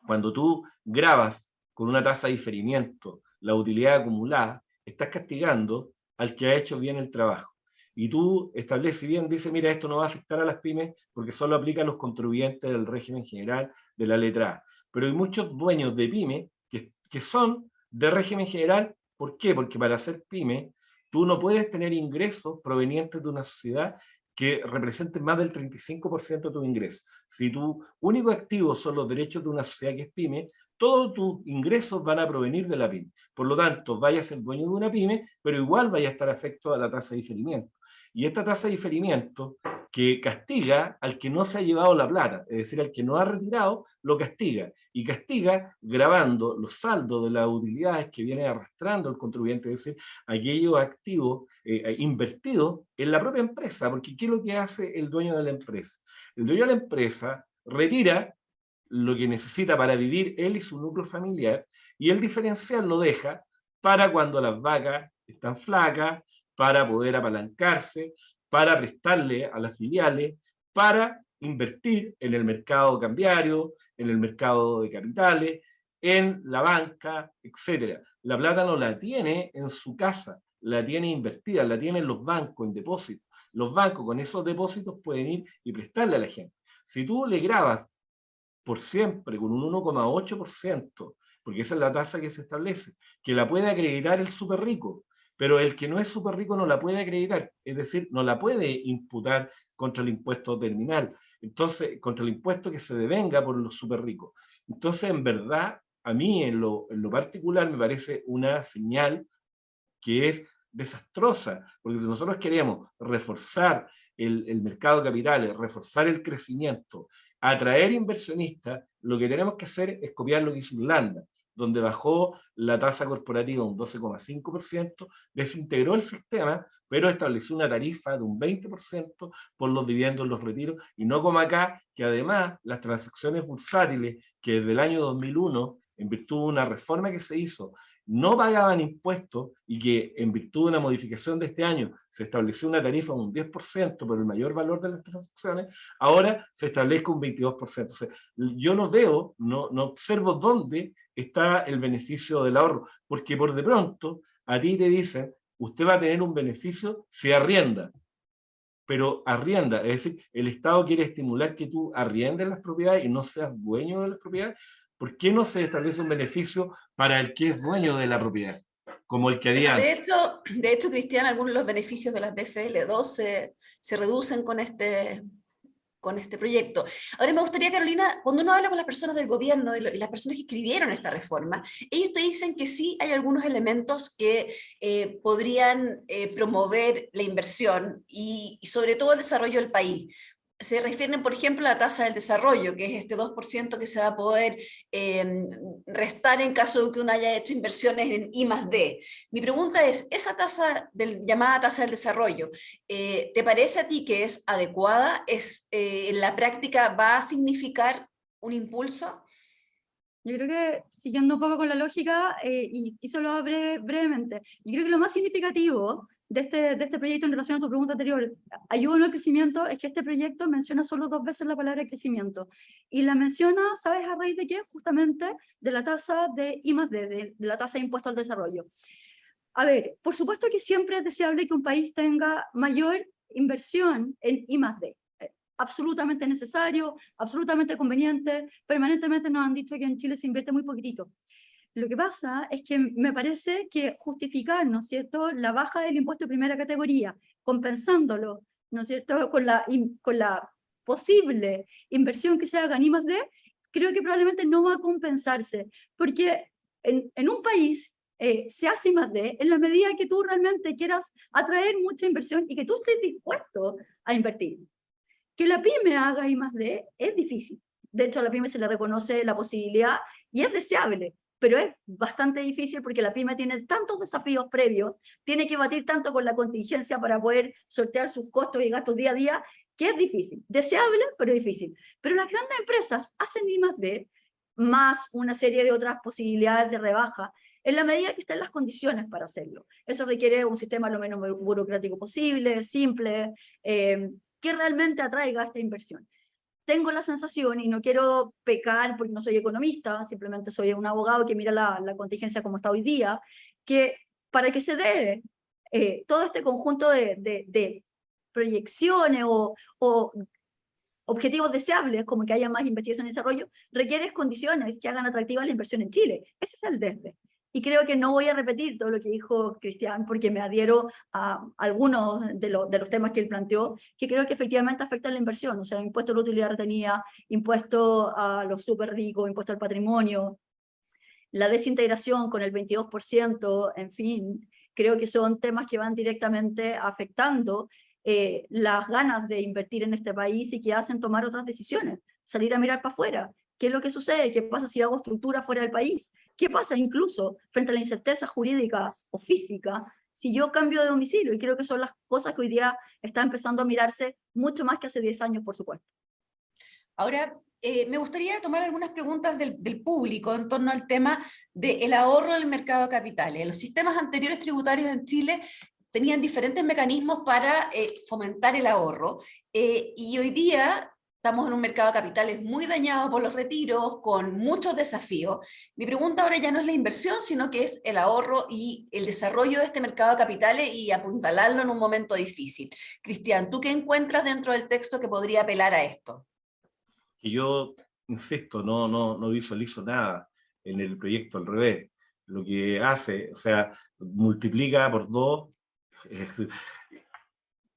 cuando tú grabas con una tasa de diferimiento la utilidad acumulada, estás castigando al que ha hecho bien el trabajo. Y tú estableces bien, dice, mira, esto no va a afectar a las pymes porque solo aplica a los contribuyentes del régimen general de la letra A. Pero hay muchos dueños de pymes que son de régimen general. ¿Por qué? Porque para ser pyme, tú no puedes tener ingresos provenientes de una sociedad que representen más del 35% de tu ingreso. Si tu único activo son los derechos de una sociedad que es pyme, todos tus ingresos van a provenir de la pyme. Por lo tanto, vaya a ser dueño de una pyme, pero igual vaya a estar afecto a la tasa de diferimiento. Y esta tasa de diferimiento que castiga al que no se ha llevado la plata, es decir, al que no ha retirado, lo castiga. Y castiga grabando los saldos de las utilidades que viene arrastrando el contribuyente, es decir, aquellos activos invertidos en la propia empresa, porque ¿qué es lo que hace el dueño de la empresa? El dueño de la empresa retira lo que necesita para vivir él y su núcleo familiar, y el diferencial lo deja para cuando las vacas están flacas, para poder apalancarse, para prestarle a las filiales, para invertir en el mercado cambiario, en el mercado de capitales, en la banca, etc. La plata no la tiene en su casa, la tiene invertida, la tienen los bancos en depósitos. Los bancos con esos depósitos pueden ir y prestarle a la gente. Si tú le grabas por siempre con un 1,8%, porque esa es la tasa que se establece, que la puede acreditar el súper rico, pero el que no es súper rico no la puede acreditar, es decir, no la puede imputar contra el impuesto terminal, entonces, contra el impuesto que se devenga por los súper ricos. Entonces, en verdad, a mí en lo particular me parece una señal que es desastrosa, porque si nosotros queremos reforzar el mercado de capitales, reforzar el crecimiento, atraer inversionistas, lo que tenemos que hacer es copiar lo que hizo Irlanda, donde bajó la tasa corporativa un 12,5%, desintegró el sistema, pero estableció una tarifa de un 20% por los dividendos, los retiros, y no como acá, que además las transacciones bursátiles, que desde el año 2001, en virtud de una reforma que se hizo, no pagaban impuestos y que en virtud de una modificación de este año se estableció una tarifa de un 10% por el mayor valor de las transacciones, ahora se establezca un 22%. O sea, yo no veo, no observo dónde está el beneficio del ahorro, porque por de pronto a ti te dicen, usted va a tener un beneficio si arrienda, pero arrienda, es decir, el Estado quiere estimular que tú arriendes las propiedades y no seas dueño de las propiedades. ¿Por qué no se establece un beneficio para el que es dueño de la propiedad? Como el que había antes. De hecho, Cristian, algunos de los beneficios de las DFL2 se reducen con este proyecto. Ahora me gustaría, Carolina, cuando uno habla con las personas del gobierno y las personas que escribieron esta reforma, ellos te dicen que sí hay algunos elementos que podrían promover la inversión y sobre todo el desarrollo del país. Se refieren, por ejemplo, a la tasa del desarrollo, que es este 2% que se va a poder restar en caso de que uno haya hecho inversiones en I+D. Mi pregunta es, ¿esa tasa llamada tasa del desarrollo, te parece a ti que es adecuada? ¿En la práctica va a significar un impulso? Yo creo que, siguiendo un poco con la lógica, y solo brevemente, yo creo que lo más significativo de este proyecto en relación a tu pregunta anterior, ayuda al crecimiento, es que este proyecto menciona solo 2 veces la palabra crecimiento. Y la menciona, ¿sabes a raíz de qué? Justamente de la tasa de I+D, de la tasa de impuesto al desarrollo. A ver, por supuesto que siempre es deseable que un país tenga mayor inversión en I+D. Absolutamente necesario, absolutamente conveniente. Permanentemente nos han dicho que en Chile se invierte muy poquitito. Lo que pasa es que me parece que justificar, ¿no es cierto?, la baja del impuesto de primera categoría, compensándolo, ¿no es cierto?, con la posible inversión que se haga en I+D, creo que probablemente no va a compensarse, porque en un país se hace I+D en la medida que tú realmente quieras atraer mucha inversión y que tú estés dispuesto a invertir. Que la pyme haga I+D es difícil. De hecho, a la pyme se le reconoce la posibilidad y es deseable, pero es bastante difícil porque la pyme tiene tantos desafíos previos, tiene que batir tanto con la contingencia para poder sortear sus costos y gastos día a día, que es difícil. Deseable, pero difícil. Pero las grandes empresas hacen I+D, más una serie de otras posibilidades de rebaja, en la medida que estén las condiciones para hacerlo. Eso requiere un sistema lo menos burocrático posible, simple, que realmente atraiga esta inversión. Tengo la sensación, y no quiero pecar porque no soy economista, simplemente soy un abogado que mira la contingencia como está hoy día, que para que se dé todo este conjunto de proyecciones o objetivos deseables, como que haya más investigación y desarrollo, requiere condiciones que hagan atractiva la inversión en Chile. Ese es el desde. Y creo que no voy a repetir todo lo que dijo Cristian, porque me adhiero a algunos de los temas que él planteó, que creo que efectivamente afectan la inversión, o sea, impuesto a la utilidad retenida, impuesto a los súper ricos, impuesto al patrimonio, la desintegración con el 22%, en fin, creo que son temas que van directamente afectando las ganas de invertir en este país y que hacen tomar otras decisiones, salir a mirar para afuera. ¿Qué es lo que sucede? ¿Qué pasa si hago estructura fuera del país? ¿Qué pasa incluso frente a la incerteza jurídica o física si yo cambio de domicilio? Y creo que son las cosas que hoy día están empezando a mirarse mucho más que hace 10 años, por supuesto. Ahora, me gustaría tomar algunas preguntas del público en torno al tema del ahorro del mercado de capitales. Los sistemas anteriores tributarios en Chile tenían diferentes mecanismos para fomentar el ahorro, y hoy día estamos en un mercado de capitales muy dañado por los retiros, con muchos desafíos. Mi pregunta ahora ya no es la inversión, sino que es el ahorro y el desarrollo de este mercado de capitales y apuntalarlo en un momento difícil. Cristian, ¿tú qué encuentras dentro del texto que podría apelar a esto? Que yo, insisto, no visualizo nada en el proyecto, al revés. Lo que hace, o sea, multiplica por 2.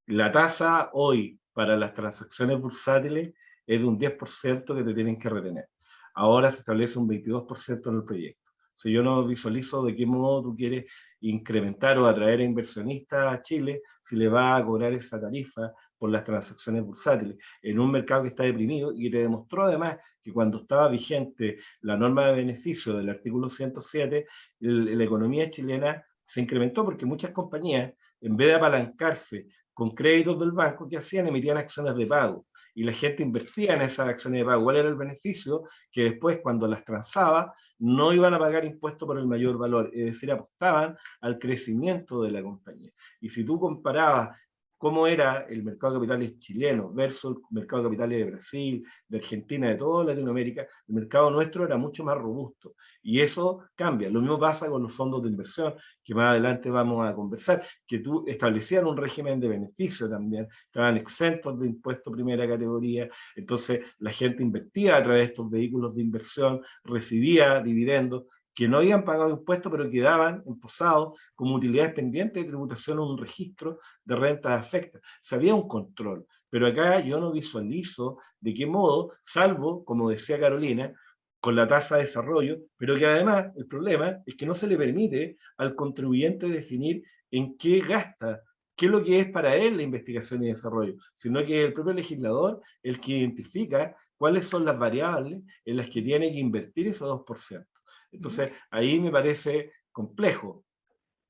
La tasa hoy para las transacciones bursátiles es de un 10% que te tienen que retener. Ahora se establece un 22% en el proyecto. Si yo no visualizo de qué modo tú quieres incrementar o atraer a inversionistas a Chile, si le va a cobrar esa tarifa por las transacciones bursátiles, en un mercado que está deprimido y que te demostró además que cuando estaba vigente la norma de beneficio del artículo 107, la economía chilena se incrementó porque muchas compañías, en vez de apalancarse con créditos del banco, ¿qué hacían? Emitían acciones de pago. Y la gente invertía en esas acciones de pago. ¿Cuál era el beneficio? Que después, cuando las transaba, no iban a pagar impuestos por el mayor valor. Es decir, apostaban al crecimiento de la compañía. Y si tú comparabas cómo era el mercado de capitales chileno versus el mercado de capitales de Brasil, de Argentina, de toda Latinoamérica, el mercado nuestro era mucho más robusto. Y eso cambia. Lo mismo pasa con los fondos de inversión, que más adelante vamos a conversar, que tú establecían un régimen de beneficio también, estaban exentos de impuesto primera categoría, entonces la gente invertía a través de estos vehículos de inversión, recibía dividendos, que no habían pagado impuestos, pero quedaban emposados como utilidades pendientes de tributación en un registro de rentas afectas. O sea, había un control, pero acá yo no visualizo de qué modo, salvo, como decía Carolina, con la tasa de desarrollo, pero que además el problema es que no se le permite al contribuyente definir en qué gasta, qué es lo que es para él la investigación y desarrollo, sino que el propio legislador el que identifica cuáles son las variables en las que tiene que invertir ese 2%. Entonces, ahí me parece complejo.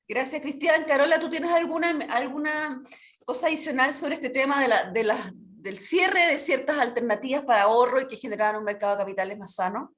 Gracias, Cristian. Carola, ¿tú tienes alguna cosa adicional sobre este tema del cierre de ciertas alternativas para ahorro y que generaran un mercado de capitales más sano?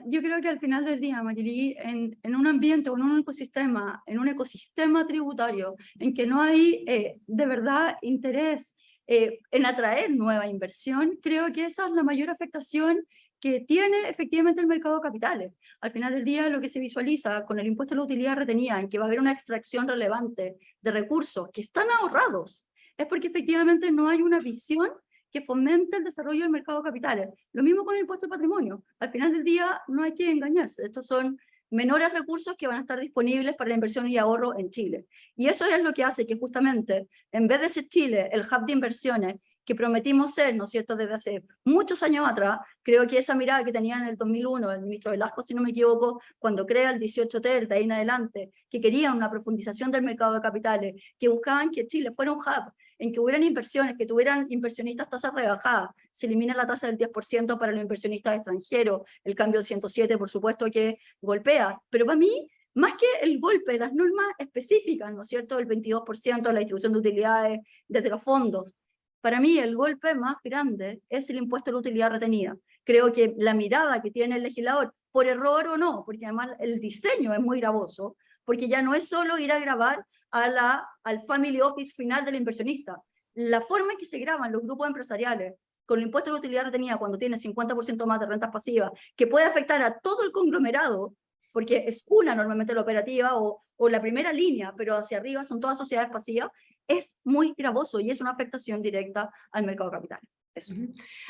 Yo creo que al final del día, Mayeli, en un ambiente o en un ecosistema tributario en que no hay de verdad interés en atraer nueva inversión, creo que esa es la mayor afectación que tiene efectivamente el mercado de capitales. Al final del día, lo que se visualiza con el impuesto a la utilidad retenida, en que va a haber una extracción relevante de recursos que están ahorrados, es porque efectivamente no hay una visión que fomente el desarrollo del mercado de capitales. Lo mismo con el impuesto al patrimonio. Al final del día no hay que engañarse. Estos son menores recursos que van a estar disponibles para la inversión y ahorro en Chile. Y eso es lo que hace que justamente, en vez de ser Chile el hub de inversiones que prometimos ser, ¿no es cierto?, desde hace muchos años atrás, creo que esa mirada que tenía en el 2001 el ministro Velasco, si no me equivoco, cuando crea el 18TER, de ahí en adelante, que querían una profundización del mercado de capitales, que buscaban que Chile fuera un hub, en que hubieran inversiones, que tuvieran inversionistas tasas rebajadas, se elimina la tasa del 10% para los inversionistas extranjeros, el cambio del 107, por supuesto, que golpea, pero para mí, más que el golpe, las normas específicas, ¿no es cierto?, el 22%, la distribución de utilidades desde los fondos, para mí el golpe más grande es el impuesto a la utilidad retenida. Creo que la mirada que tiene el legislador, por error o no, porque además el diseño es muy gravoso, porque ya no es solo ir a grabar al family office final del inversionista. La forma en que se graban los grupos empresariales con el impuesto a la utilidad retenida cuando tiene 50% más de rentas pasivas, que puede afectar a todo el conglomerado, porque es una normalmente la operativa o la primera línea, pero hacia arriba son todas sociedades pasivas, es muy gravoso y es una afectación directa al mercado de capitales. Eso.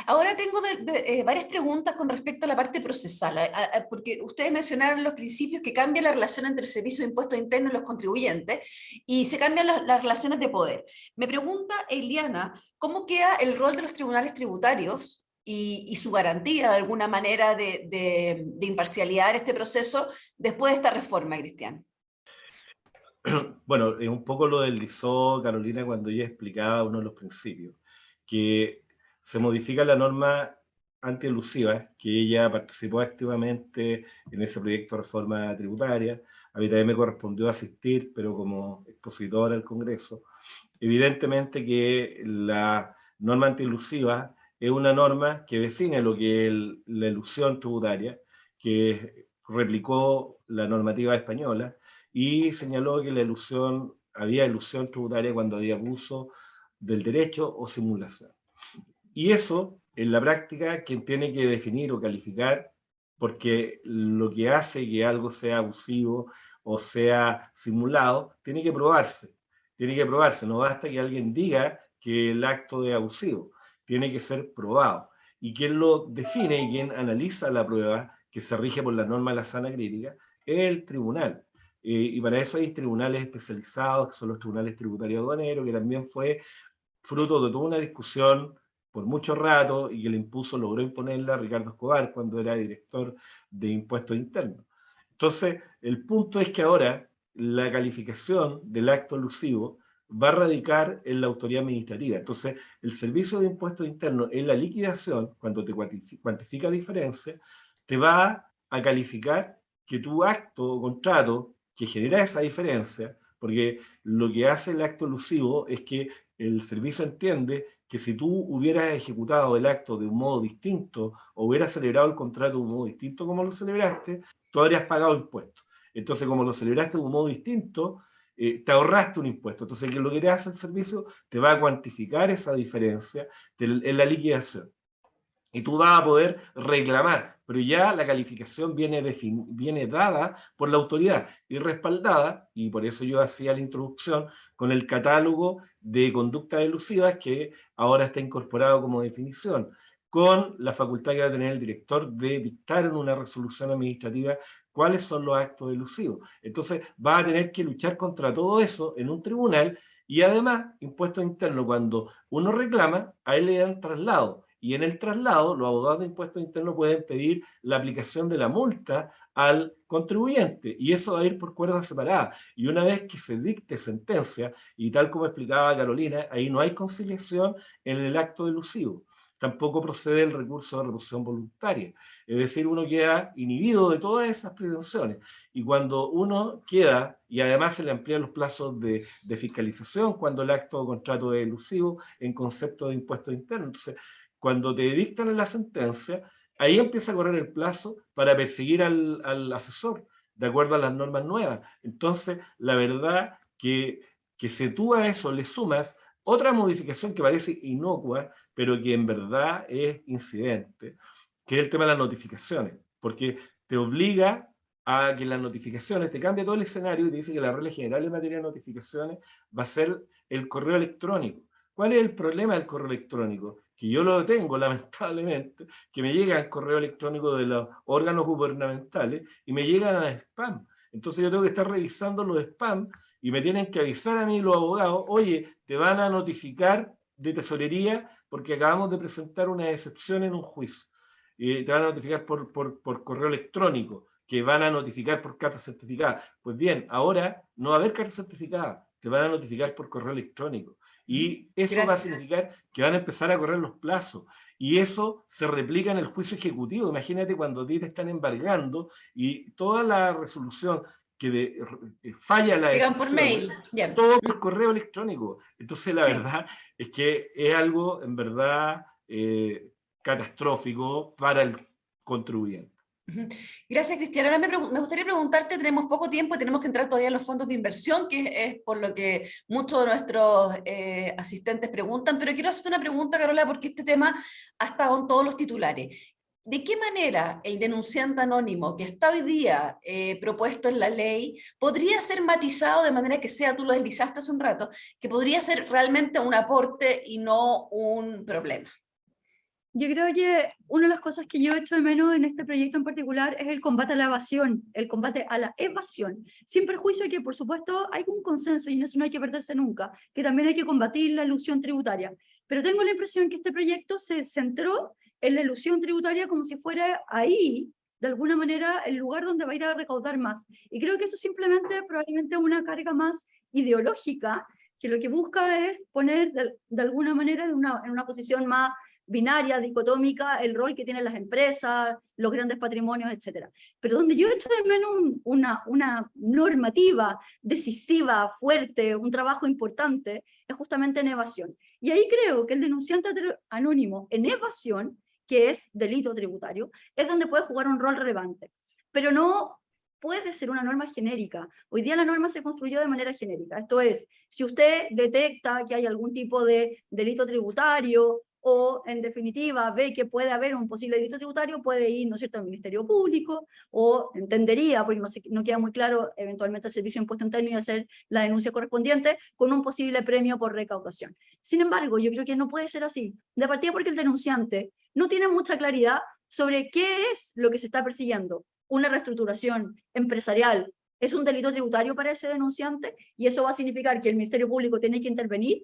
Ahora tengo varias preguntas con respecto a la parte procesal, porque ustedes mencionaron los principios que cambia la relación entre el Servicio de Impuestos Internos y los contribuyentes y se cambian las relaciones de poder. Me pregunta Eliana, ¿cómo queda el rol de los tribunales tributarios y su garantía de alguna manera de imparcialidad en este proceso después de esta reforma, Cristian? Bueno, un poco lo deslizó Carolina cuando ella explicaba uno de los principios, que se modifica la norma antielusiva, que ella participó activamente en ese proyecto de reforma tributaria. A mí también me correspondió asistir, pero como expositor al Congreso. Evidentemente que la norma antielusiva es una norma que define lo que es la elusión tributaria, que replicó la normativa española, y señaló que había elusión tributaria cuando había abuso del derecho o simulación. Y eso, en la práctica, quien tiene que definir o calificar, porque lo que hace que algo sea abusivo o sea simulado, tiene que probarse. Tiene que probarse, no basta que alguien diga que el acto es abusivo, tiene que ser probado. Y quien lo define y quien analiza la prueba, que se rige por la norma de la sana crítica, es el tribunal. Y para eso hay tribunales especializados, que son los tribunales tributarios aduaneros, que también fue fruto de toda una discusión por mucho rato y que le logró imponerla Ricardo Escobar cuando era director de Impuestos Internos. Entonces, el punto es que ahora la calificación del acto elusivo va a radicar en la autoridad administrativa. Entonces, el Servicio de Impuestos Internos en la liquidación, cuando te cuantifica diferencia, te va a calificar que tu acto o contrato que genera esa diferencia, porque lo que hace el acto elusivo es que el servicio entiende que si tú hubieras ejecutado el acto de un modo distinto o hubieras celebrado el contrato de un modo distinto como lo celebraste, tú habrías pagado impuestos. Entonces, como lo celebraste de un modo distinto, te ahorraste un impuesto. Entonces, lo que te hace el servicio te va a cuantificar esa diferencia en la liquidación. Y tú vas a poder reclamar, pero ya la calificación viene dada por la autoridad y respaldada, y por eso yo hacía la introducción con el catálogo de conductas elusivas que ahora está incorporado como definición, con la facultad que va a tener el director de dictar en una resolución administrativa cuáles son los actos elusivos. Entonces va a tener que luchar contra todo eso en un tribunal, y además, Impuestos Internos, cuando uno reclama, a él le dan traslado. Y en el traslado, los abogados de impuestos internos pueden pedir la aplicación de la multa al contribuyente, y eso va a ir por cuerdas separadas. Y una vez que se dicte sentencia, y tal como explicaba Carolina, ahí no hay conciliación en el acto elusivo. Tampoco procede el recurso de reposición voluntaria. Es decir, uno queda inhibido de todas esas prevenciones. Y cuando uno queda, y además se le amplían los plazos de fiscalización cuando el acto o contrato es elusivo en concepto de impuestos internos. Entonces, cuando te dictan la sentencia, ahí empieza a correr el plazo para perseguir al asesor, de acuerdo a las normas nuevas. Entonces, la verdad que si tú a eso le sumas otra modificación que parece inocua, pero que en verdad es incidente, que es el tema de las notificaciones, porque te obliga a que las notificaciones, te cambia todo el escenario y te dice que la regla general en materia de notificaciones va a ser el correo electrónico. ¿Cuál es el problema del correo electrónico? Que yo lo tengo, lamentablemente, que me llega el correo electrónico de los órganos gubernamentales y me llegan a spam. Entonces yo tengo que estar revisando los spam y me tienen que avisar a mí los abogados, oye, te van a notificar de tesorería porque acabamos de presentar una excepción en un juicio. Te van a notificar por correo electrónico, que van a notificar por carta certificada. Pues bien, ahora no va a haber carta certificada, te van a notificar por correo electrónico. Y eso va a significar que van a empezar a correr los plazos. Y eso se replica en el juicio ejecutivo. Imagínate cuando a ti te están embargando y toda la resolución que falla la llegan por excepción, mail. Yeah. todo por correo electrónico. Entonces la verdad es que es algo en verdad catastrófico para el contribuyente. Gracias, Cristian. Ahora me gustaría preguntarte, tenemos poco tiempo y tenemos que entrar todavía en los fondos de inversión, que es por lo que muchos de nuestros asistentes preguntan, pero quiero hacerte una pregunta, Carola, porque este tema ha estado en todos los titulares. ¿De qué manera el denunciante anónimo que está hoy día propuesto en la ley podría ser matizado de manera que sea, tú lo deslizaste hace un rato, que podría ser realmente un aporte y no un problema? Yo creo que una de las cosas que yo echo de menos en este proyecto en particular es el combate a la evasión, el combate a la evasión, sin perjuicio de que, por supuesto, hay un consenso y en eso no hay que perderse nunca, que también hay que combatir la elusión tributaria. Pero tengo la impresión que este proyecto se centró en la elusión tributaria como si fuera ahí, de alguna manera, el lugar donde va a ir a recaudar más. Y creo que eso simplemente probablemente es una carga más ideológica, que lo que busca es poner de alguna manera en una posición más binaria, dicotómica, el rol que tienen las empresas, los grandes patrimonios, etc. Pero donde yo echo de menos una normativa decisiva, fuerte, un trabajo importante, es justamente en evasión. Y ahí creo que el denunciante anónimo en evasión, que es delito tributario, es donde puede jugar un rol relevante. Pero no puede ser una norma genérica. Hoy día la norma se construyó de manera genérica. Esto es, si usted detecta que hay algún tipo de delito tributario, o en definitiva ve que puede haber un posible delito tributario, puede ir, ¿no es cierto?, al Ministerio Público, o entendería, porque no queda muy claro, eventualmente al Servicio de Impuesto Interno y hacer la denuncia correspondiente con un posible premio por recaudación. Sin embargo, yo creo que no puede ser así, de partida porque el denunciante no tiene mucha claridad sobre qué es lo que se está persiguiendo. Una reestructuración empresarial es un delito tributario para ese denunciante, y eso va a significar que el Ministerio Público tiene que intervenir.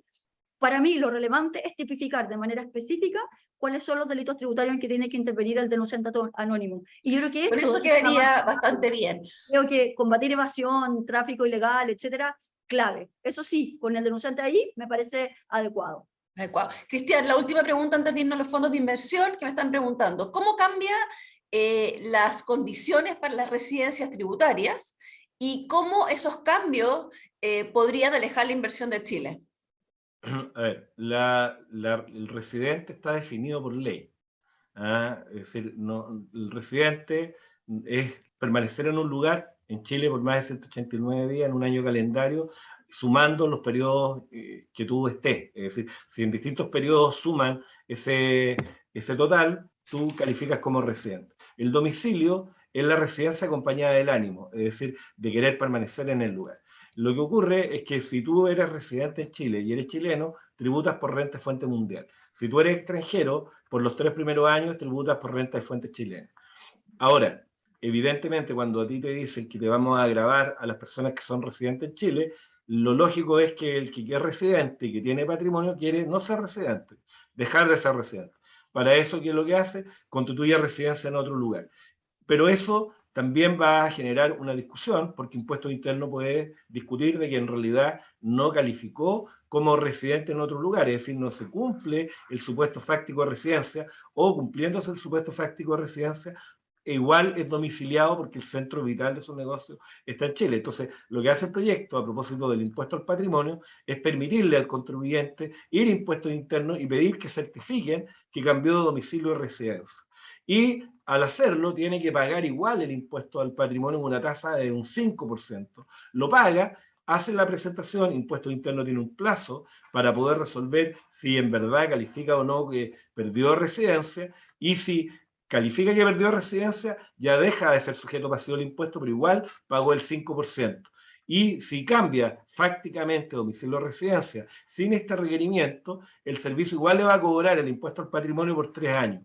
Para mí lo relevante es tipificar de manera específica cuáles son los delitos tributarios en que tiene que intervenir el denunciante anónimo. Y yo creo que con eso quedaría bastante bien. Creo que combatir evasión, tráfico ilegal, etcétera, clave. Eso sí, con el denunciante ahí me parece adecuado. Adecuado. Cristian, la última pregunta antes de irnos a los fondos de inversión, que me están preguntando, ¿cómo cambia las condiciones para las residencias tributarias y cómo esos cambios podrían alejar la inversión de Chile? A ver, el residente está definido por ley. Es decir, el residente es permanecer en un lugar en Chile por más de 189 días en un año calendario, sumando los periodos que tú estés. Es decir, si en distintos periodos suman ese total, tú calificas como residente. El domicilio es la residencia acompañada del ánimo, es decir, de querer permanecer en el lugar. Lo que ocurre es que si tú eres residente en Chile y eres chileno, tributas por renta de fuente mundial. Si tú eres extranjero, por los 3 primeros años tributas por renta de fuente chilena. Ahora, evidentemente, cuando a ti te dicen que te vamos a gravar a las personas que son residentes en Chile, lo lógico es que el que es residente y que tiene patrimonio quiere no ser residente, dejar de ser residente. Para eso, ¿qué es lo que hace? Constituye residencia en otro lugar. Pero eso también va a generar una discusión, porque Impuesto Interno puede discutir de que en realidad no calificó como residente en otro lugar, es decir, no se cumple el supuesto fáctico de residencia, o cumpliéndose el supuesto fáctico de residencia, igual es domiciliado porque el centro vital de su negocio está en Chile. Entonces, lo que hace el proyecto a propósito del impuesto al patrimonio es permitirle al contribuyente ir a Impuestos Internos y pedir que certifiquen que cambió de domicilio de residencia. Y al hacerlo tiene que pagar igual el impuesto al patrimonio en una tasa de un 5%. Lo paga, hace la presentación, Impuesto Interno tiene un plazo para poder resolver si en verdad califica o no que perdió residencia, y si califica que perdió residencia, ya deja de ser sujeto pasivo al impuesto, pero igual pagó el 5%. Y si cambia fácticamente domicilio o residencia sin este requerimiento, el servicio igual le va a cobrar el impuesto al patrimonio por 3 años,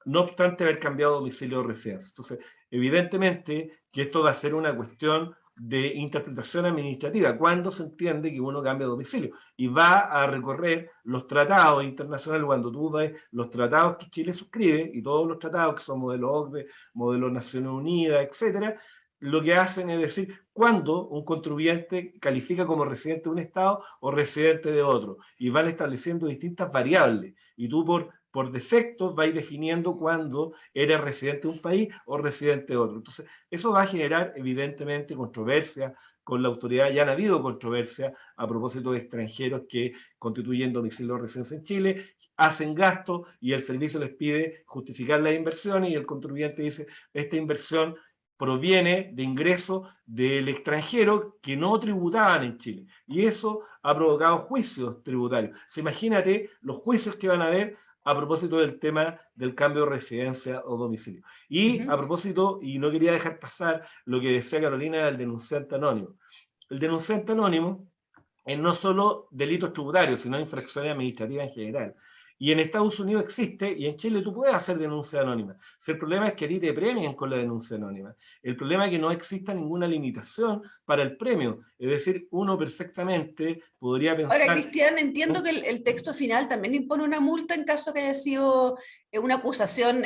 no obstante haber cambiado domicilio o residencia. Entonces, evidentemente que esto va a ser una cuestión de interpretación administrativa, cuando se entiende que uno cambia de domicilio, y va a recorrer los tratados internacionales. Cuando tú ves los tratados que Chile suscribe, y todos los tratados que son modelo OCDE, modelo Naciones Unidas, etcétera, lo que hacen es decir cuándo un contribuyente califica como residente de un estado o residente de otro, y van estableciendo distintas variables, y tú por defecto vais definiendo cuándo eres residente de un país o residente de otro. Entonces, eso va a generar evidentemente controversia con la autoridad. Ya han habido controversia a propósito de extranjeros que constituyen domicilio de residencia en Chile, hacen gastos y el servicio les pide justificar las inversiones, y el contribuyente dice, esta inversión proviene de ingresos del extranjero que no tributaban en Chile. Y eso ha provocado juicios tributarios. Imagínate los juicios que van a haber a propósito del tema del cambio de residencia o domicilio. Y a propósito, y no quería dejar pasar lo que decía Carolina del denunciante anónimo. El denunciante anónimo es no solo delitos tributarios, sino infracciones administrativas en general. Y en Estados Unidos existe, y en Chile tú puedes hacer denuncia anónima. Si el problema es que a ti te premien con la denuncia anónima. El problema es que no exista ninguna limitación para el premio. Es decir, uno perfectamente podría pensar... Ahora, Cristian, entiendo que el texto final también impone una multa en caso que haya sido una acusación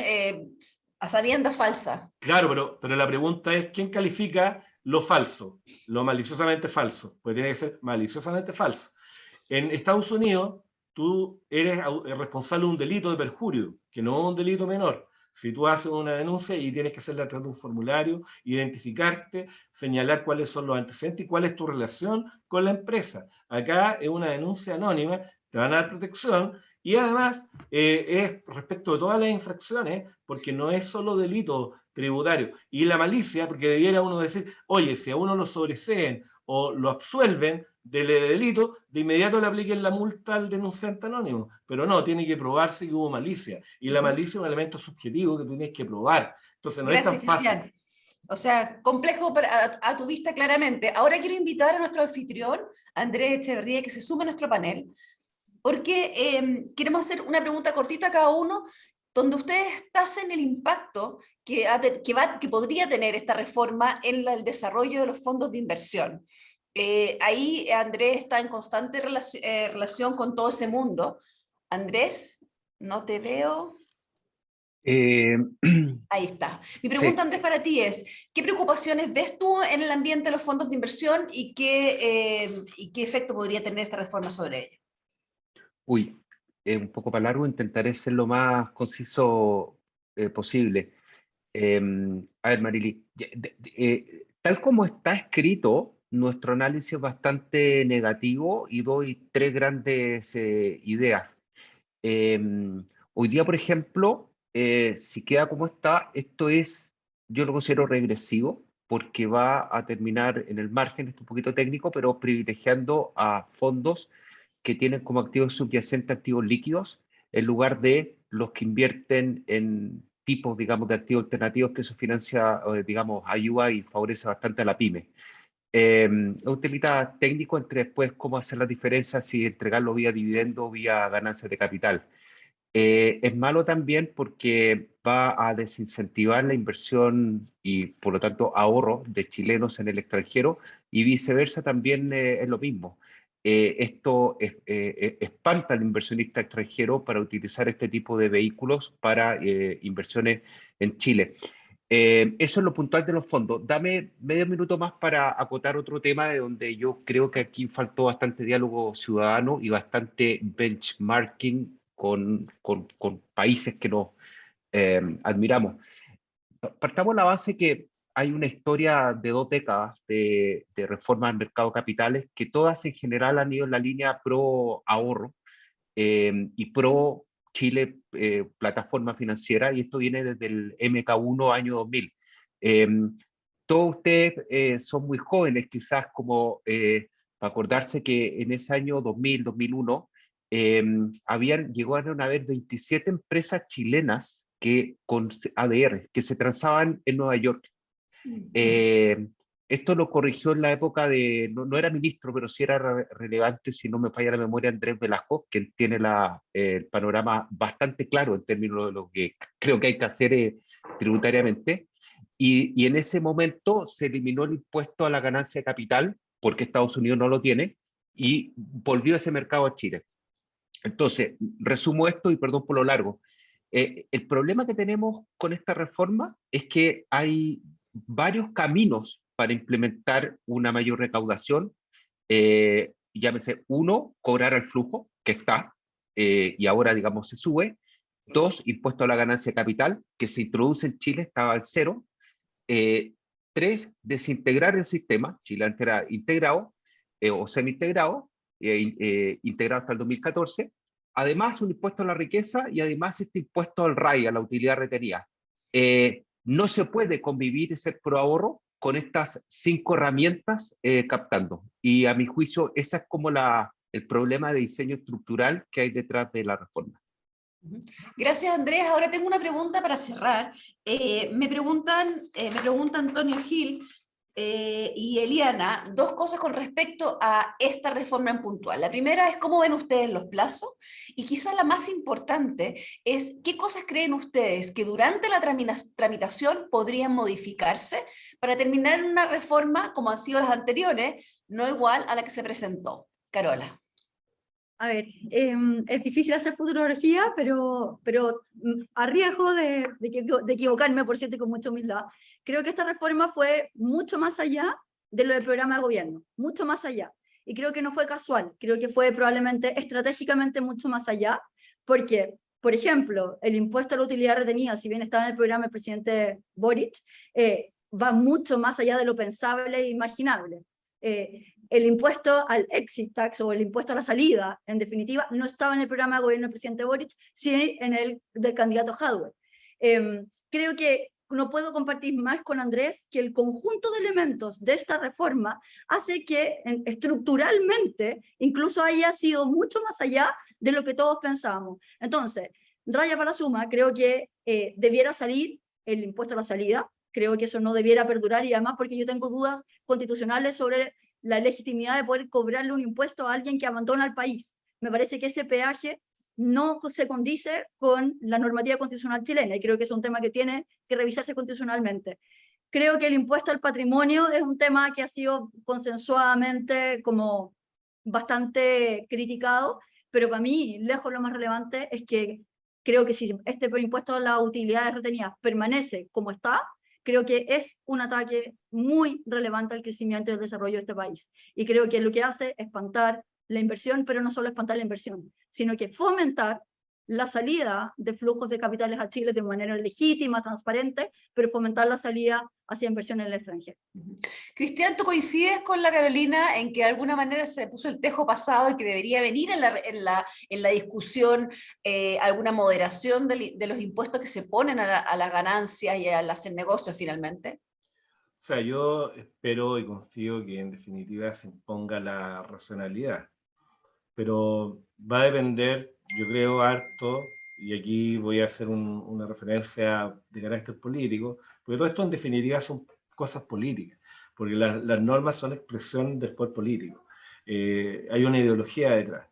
a sabiendas falsa. Claro, pero la pregunta es, ¿quién califica lo falso? Lo maliciosamente falso. Pues tiene que ser maliciosamente falso. En Estados Unidos, tú eres responsable de un delito de perjurio, que no es un delito menor. Si tú haces una denuncia y tienes que hacerla a través de un formulario, identificarte, señalar cuáles son los antecedentes y cuál es tu relación con la empresa. Acá es una denuncia anónima, te van a dar protección, y además es respecto de todas las infracciones, porque no es solo delito tributario. Y la malicia, porque debiera uno decir, oye, si a uno lo sobreseen o lo absuelven del delito, de inmediato le apliquen la multa al denunciante anónimo. Pero no, tiene que probarse que hubo malicia. Y la malicia es un elemento subjetivo que tú tienes que probar. Entonces no Gracias, es tan fácil. Cristian. O sea, complejo a tu vista claramente. Ahora quiero invitar a nuestro anfitrión, Andrés Echeverría, que se sume a nuestro panel, porque queremos hacer una pregunta cortita a cada uno, donde ustedes tasen el impacto que podría tener esta reforma en el desarrollo de los fondos de inversión. Ahí Andrés está en constante relación con todo ese mundo. Andrés, no te veo. Ahí está. Mi pregunta, Sí. Andrés, para ti es, ¿qué preocupaciones ves tú en el ambiente de los fondos de inversión y qué efecto podría tener esta reforma sobre ellos? Uy, un poco para largo, intentaré ser lo más conciso posible. A ver, Marily, tal como está escrito, nuestro análisis es bastante negativo y doy 3 grandes ideas. Hoy día, por ejemplo, si queda como está, yo lo considero regresivo, porque va a terminar en el margen, esto es un poquito técnico, pero privilegiando a fondos que tienen como activos subyacentes activos líquidos, en lugar de los que invierten en tipos, digamos, de activos alternativos, que eso financia, digamos, ayuda y favorece bastante a la pyme. Utilidad técnico entre después cómo hacer la diferencia si entregarlo vía dividendo o vía ganancias de capital. Es malo también porque va a desincentivar la inversión y, por lo tanto, ahorro de chilenos en el extranjero, y viceversa también es lo mismo. Esto espanta al inversionista extranjero para utilizar este tipo de vehículos para inversiones en Chile. Eso es lo puntual de los fondos. Dame medio minuto más para acotar otro tema de donde yo creo que aquí faltó bastante diálogo ciudadano y bastante benchmarking con países que nos admiramos. Partamos de la base que hay una historia de 2 décadas de reformas al mercado de capitales, que todas en general han ido en la línea pro ahorro y pro Chile plataforma financiera, y esto viene desde el MK1 año 2000. Todos ustedes son muy jóvenes, quizás, como para acordarse que en ese año 2000, 2001, llegaron a haber 27 empresas chilenas con ADR, que se transaban en Nueva York. esto lo corrigió en la época de, no era ministro, pero sí era relevante, si no me falla la memoria, Andrés Velasco, que tiene el panorama bastante claro en términos de lo que creo que hay que hacer tributariamente. Y en ese momento se eliminó el impuesto a la ganancia de capital, porque Estados Unidos no lo tiene, y volvió ese mercado a Chile. Entonces, resumo esto y perdón por lo largo. El problema que tenemos con esta reforma es que hay varios caminos para implementar una mayor recaudación. Llámese, uno, cobrar al flujo, que está, y ahora, digamos, se sube. Dos, impuesto a la ganancia de capital, que se introduce en Chile, estaba al cero. Tres, desintegrar el sistema. Chile antes era integrado o semi-integrado, integrado hasta el 2014. Además, un impuesto a la riqueza y además este impuesto al RAI, a la utilidad retenida. No se puede convivir y ser pro ahorro con estas 5 herramientas captando. Y a mi juicio, ese es como el problema de diseño estructural que hay detrás de la reforma. Gracias, Andrés. Ahora tengo una pregunta para cerrar. Me pregunta Antonio Gil y Eliana dos cosas con respecto a esta reforma en puntual. La primera es cómo ven ustedes los plazos y quizás la más importante es qué cosas creen ustedes que durante la tramitación podrían modificarse para terminar una reforma como han sido las anteriores, no igual a la que se presentó. Carola. A ver, es difícil hacer futurología, pero a riesgo de equivocarme, por cierto, y con mucha humildad, creo que esta reforma fue mucho más allá de lo del programa de gobierno, mucho más allá. Y creo que no fue casual, creo que fue probablemente estratégicamente mucho más allá, porque, por ejemplo, el impuesto a la utilidad retenida, si bien estaba en el programa del presidente Boric, va mucho más allá de lo pensable e imaginable. El impuesto al exit tax o el impuesto a la salida, en definitiva, no estaba en el programa de gobierno del presidente Boric, sí en el del candidato Jadwe. Creo que no puedo compartir más con Andrés que el conjunto de elementos de esta reforma hace que estructuralmente incluso haya sido mucho más allá de lo que todos pensábamos. Entonces, raya para la suma, creo que debiera salir el impuesto a la salida, creo que eso no debiera perdurar y además porque yo tengo dudas constitucionales sobre la legitimidad de poder cobrarle un impuesto a alguien que abandona el país. Me parece que ese peaje no se condice con la normativa constitucional chilena y creo que es un tema que tiene que revisarse constitucionalmente. Creo que el impuesto al patrimonio es un tema que ha sido consensuadamente como bastante criticado, pero para mí, lejos lo más relevante es que creo que si este impuesto a las utilidades retenidas permanece como está, creo que es un ataque muy relevante al crecimiento y al desarrollo de este país. Y creo que lo que hace es espantar la inversión, pero no solo espantar la inversión, sino que fomentar la salida de flujos de capitales a Chile de manera legítima, transparente, pero fomentar la salida hacia inversión en el extranjero. Cristian, ¿tú coincides con la Carolina en que de alguna manera se puso el tejo pasado y que debería venir en la discusión alguna moderación de los impuestos que se ponen a las ganancias y al hacer negocios finalmente? O sea, yo espero y confío que en definitiva se imponga la racionalidad, pero va a depender, yo creo, harto, y aquí voy a hacer una referencia de carácter político, porque todo esto en definitiva son cosas políticas, porque las normas son expresión del poder político. Hay una ideología detrás.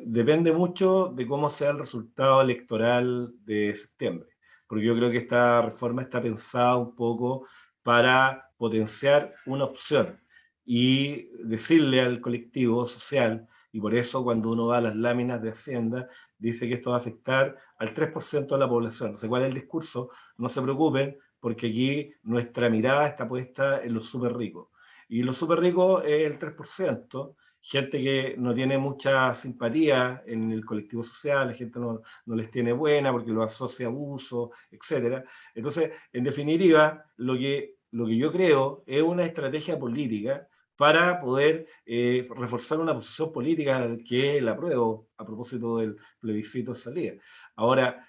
Depende mucho de cómo sea el resultado electoral de septiembre, porque yo creo que esta reforma está pensada un poco para potenciar una opción y decirle al colectivo social, y por eso cuando uno va a las láminas de Hacienda, dice que esto va a afectar al 3% de la población. Entonces, ¿cuál es el discurso? No se preocupen, porque aquí nuestra mirada está puesta en los súper ricos. Y los súper ricos es el 3%, gente que no tiene mucha simpatía en el colectivo social, la gente no les tiene buena porque lo asocia a abuso, etc. Entonces, en definitiva, lo que yo creo es una estrategia política para poder reforzar una posición política que es el apruebo a propósito del plebiscito de salida. Ahora,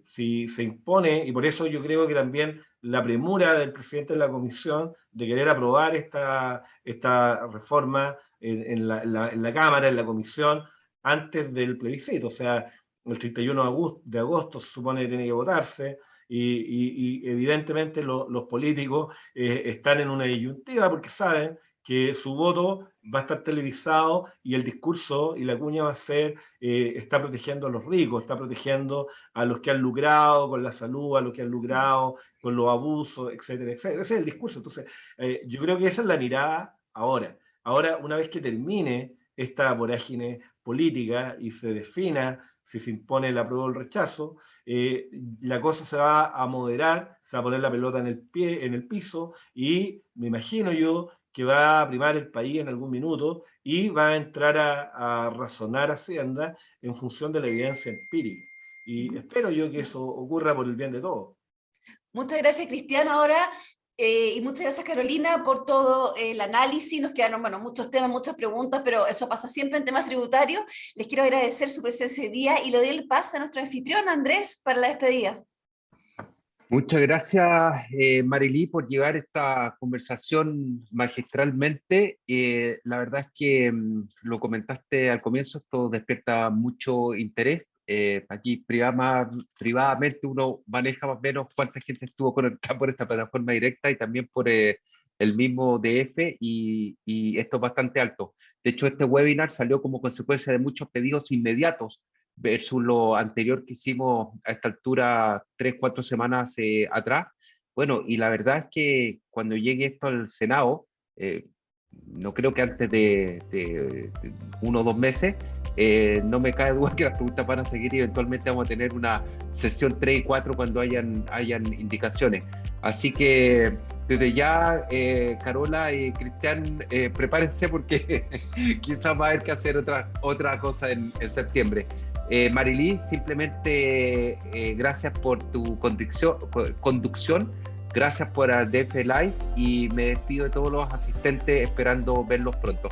si se impone, y por eso yo creo que también la premura del presidente de la comisión de querer aprobar esta reforma en la Cámara, en la comisión, antes del plebiscito, o sea, el 31 de agosto se supone que tiene que votarse, y evidentemente los políticos están en una disyuntiva porque saben que su voto va a estar televisado y el discurso y la cuña va a ser, está protegiendo a los ricos, está protegiendo a los que han lucrado con la salud, a los que han lucrado con los abusos, etcétera, etcétera. Ese es el discurso. Entonces, yo creo que esa es la mirada ahora. Ahora, una vez que termine esta vorágine política y se defina si se impone el apruebo o el rechazo, la cosa se va a moderar, se va a poner la pelota en el piso, y me imagino yo que va a primar el país en algún minuto y va a entrar a razonar Hacienda en función de la evidencia empírica. Y espero yo que eso ocurra por el bien de todos. Muchas gracias, Cristiano, ahora, y muchas gracias, Carolina, por todo el análisis. Nos quedaron, bueno, muchos temas, muchas preguntas, pero eso pasa siempre en temas tributarios. Les quiero agradecer su presencia hoy día y le doy el pase a nuestro anfitrión, Andrés, para la despedida. Muchas gracias, Marilí, por llevar esta conversación magistralmente. La verdad es que lo comentaste al comienzo, esto despierta mucho interés. Aquí privadamente uno maneja más o menos cuánta gente estuvo conectada por esta plataforma directa y también por el mismo DF, y esto es bastante alto. De hecho, este webinar salió como consecuencia de muchos pedidos inmediatos versus lo anterior que hicimos a esta altura 3-4 semanas atrás. Bueno, y la verdad es que cuando llegue esto al Senado, no creo que antes de 1 o 2 meses, no me cabe duda que las preguntas van a seguir y eventualmente vamos a tener una sesión 3 y 4 cuando hayan indicaciones. Así que desde ya, Carola y Cristian, prepárense porque quizás va a haber que hacer otra cosa en septiembre. Marilí, simplemente gracias por tu conducción, gracias por DF Live, y me despido de todos los asistentes esperando verlos pronto.